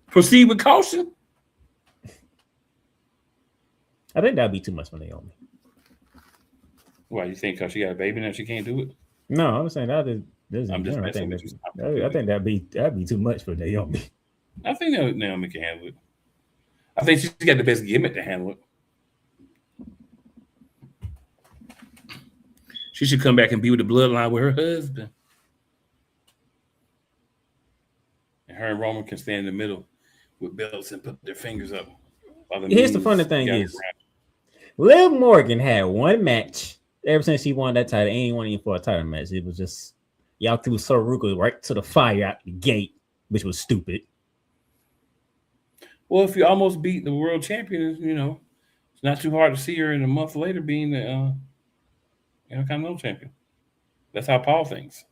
Proceed with caution. I think that'd be too much for Naomi. Why you think? Because she got a baby now she can't do it? No, I'm saying that is. I'm just I think, messing with you. I think that'd be too much for Naomi. I think Naomi can handle it. I think she's got the best gimmick to handle it. She should come back and be with the bloodline with her husband. And her and Roman can stand in the middle with belts and put their fingers up. Here's the funny thing is, Liv Morgan had one match ever since she won that title. Ain't won even for a title match. It was just y'all threw Saruka right to the fire out the gate, which was stupid. Well, if you almost beat the world champion, you know, it's not too hard to see her in a month later being the Continental champion. That's how Paul thinks.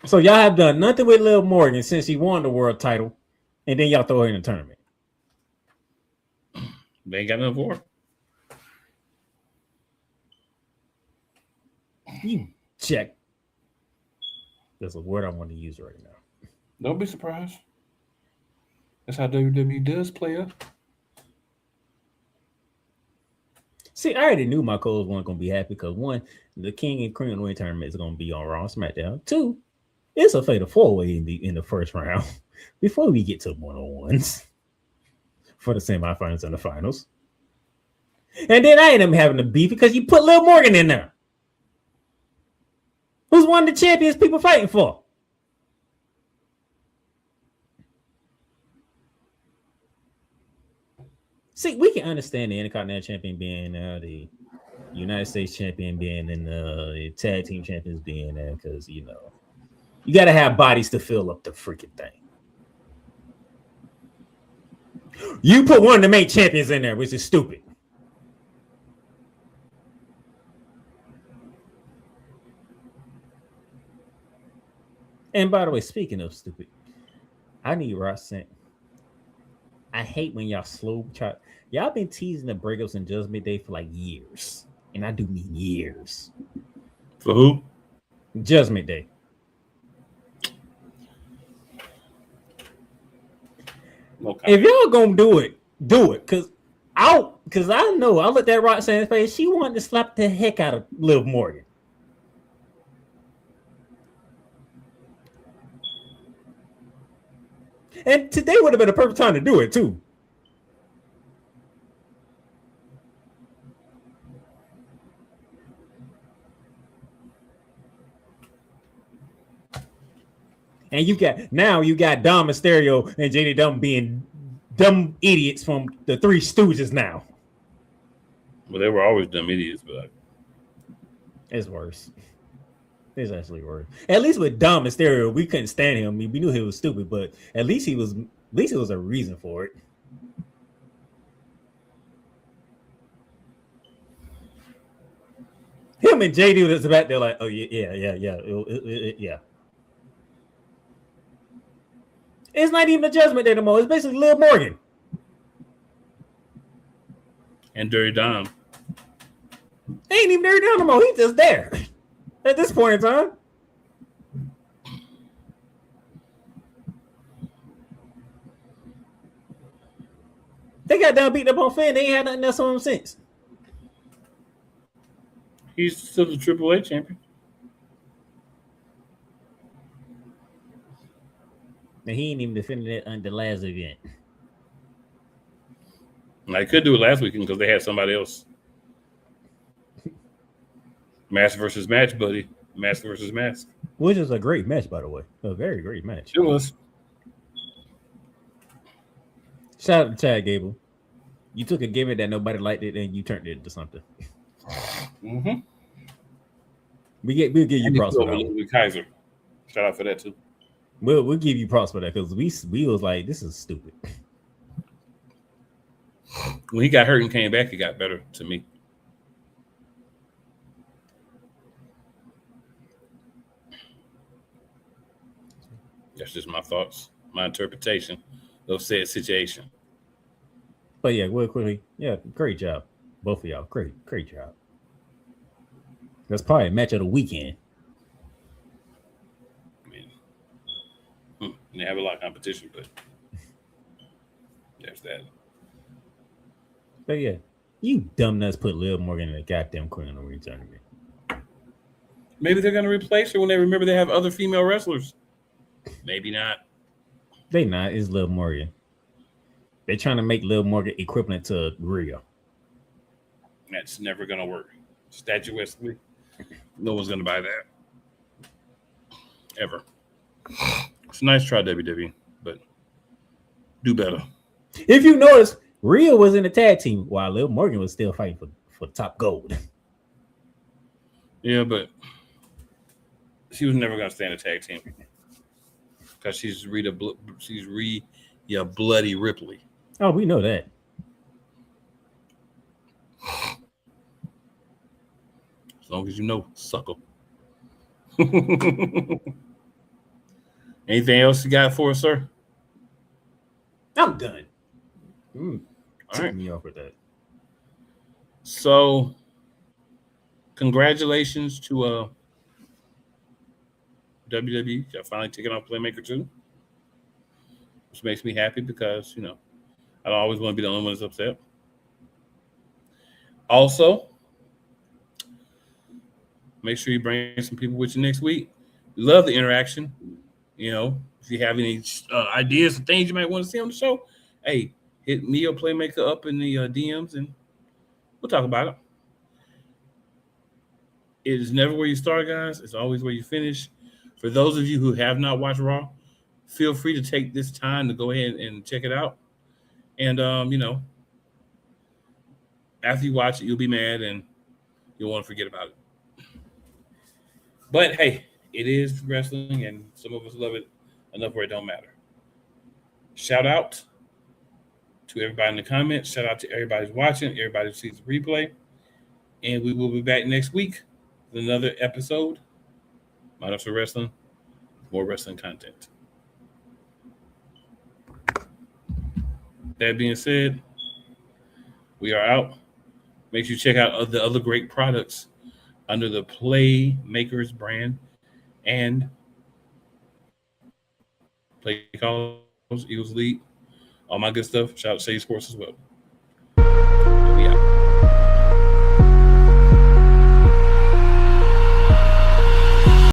So y'all have done nothing with Liv Morgan since she won the world title, and then y'all throw her in the tournament. They ain't got nothing for her. You check. There's a word I want to use right now. Don't be surprised. That's how WWE does play up. See, I already knew my Coles weren't going to be happy because one, the King and Queen Win tournament is going to be on Raw and SmackDown. Two, it's a fatal four-way in the first round before we get to one-on-ones for the semifinals and the finals. And then I ended up having to beef because you put Liv Morgan in there. Who's one of the champions people fighting for? See, we can understand the Intercontinental Champion being there, the United States Champion being in the Tag Team Champions being there because, you know, you got to have bodies to fill up the freaking thing. You put one of the main champions in there, which is stupid. And by the way, speaking of stupid, I need Roxanne. I hate when y'all slow try. Y'all been teasing the breakups and Judgment Day for like years. And I do mean years. For who? Judgment Day. Okay. If y'all gonna do it, do it. Cause I know I looked at Roxanne's face. She wanted to slap the heck out of Liv Morgan. And today would have been a perfect time to do it too. And you got Dom Mysterio and JD Dumb being dumb idiots from the Three Stooges now. Well, they were always dumb idiots, but it's worse. It's actually worse. At least with Dom Mysterio, we couldn't stand him. We knew he was stupid, but at least it was a reason for it. Him and JD was back there like, oh yeah. Yeah. It's not even a Judgment Day anymore. It's basically Liv Morgan. And Dirty Dom. Ain't even Dirty Dom no more. He's just there. At this point in time. They got down beating up on Finn. They ain't had nothing else on him since. He's still the AAA champion. And he ain't even defended it on the last event. I could do it last weekend because they had somebody else. Mask versus match, buddy. Mask versus mask. Which is a great match, by the way. A very great match. It was. Shout out to Chad Gable. You took a gimmick that nobody liked it and you turned it into something. Mm-hmm. We'll give you props for that. Kaiser. Shout out for that too. We'll give you props for that because we was like, this is stupid. When he got hurt and came back, it got better to me. That's just my thoughts, my interpretation of said situation. But yeah, real quickly, yeah, great job. Both of y'all, great job. That's probably a match of the weekend. I mean, they have a lot of competition, but there's that. But yeah, you dumb nuts put Liv Morgan in the goddamn Queen of the Ring tournament. Maybe they're going to replace her when they remember they have other female wrestlers. Maybe not. They not. It's Liv Morgan. They're trying to make Liv Morgan equivalent to Rhea. That's never going to work. Statuesquely, no one's going to buy that. Ever. It's a nice try, WWE, but do better. If you notice, Rhea was in the tag team while Liv Morgan was still fighting for top gold. Yeah, but she was never going to stay in a tag team because she's Rhea Bloody Ripley. Oh, we know that. As long as you know, sucker. Anything else you got for us, sir? I'm done. All Took right. me off with that. So, congratulations to WWE. Y'all finally taking off Playmaker 2. Which makes me happy because, I don't always want to be the only one that's upset. Also, make sure you bring some people with you next week. We love the interaction. If you have any ideas and things you might want to see on the show, hey, hit me or Playmaker up in the DMs and we'll talk about it. It is never where you start, guys. It's always where you finish. For those of you who have not watched Raw, feel free to take this time to go ahead and check it out. And, after you watch it, you'll be mad and you'll want to forget about it. But, hey, it is wrestling, and some of us love it enough where it don't matter. Shout out to everybody in the comments. Shout out to everybody who's watching, everybody who sees the replay. And we will be back next week with another episode. Monarchs of Wrestling, more wrestling content. That being said, we are out. Make sure you check out the other great products under the Playmakers brand and Play Calls, Eagles League, all my good stuff. Shout out to Shade Sports as well.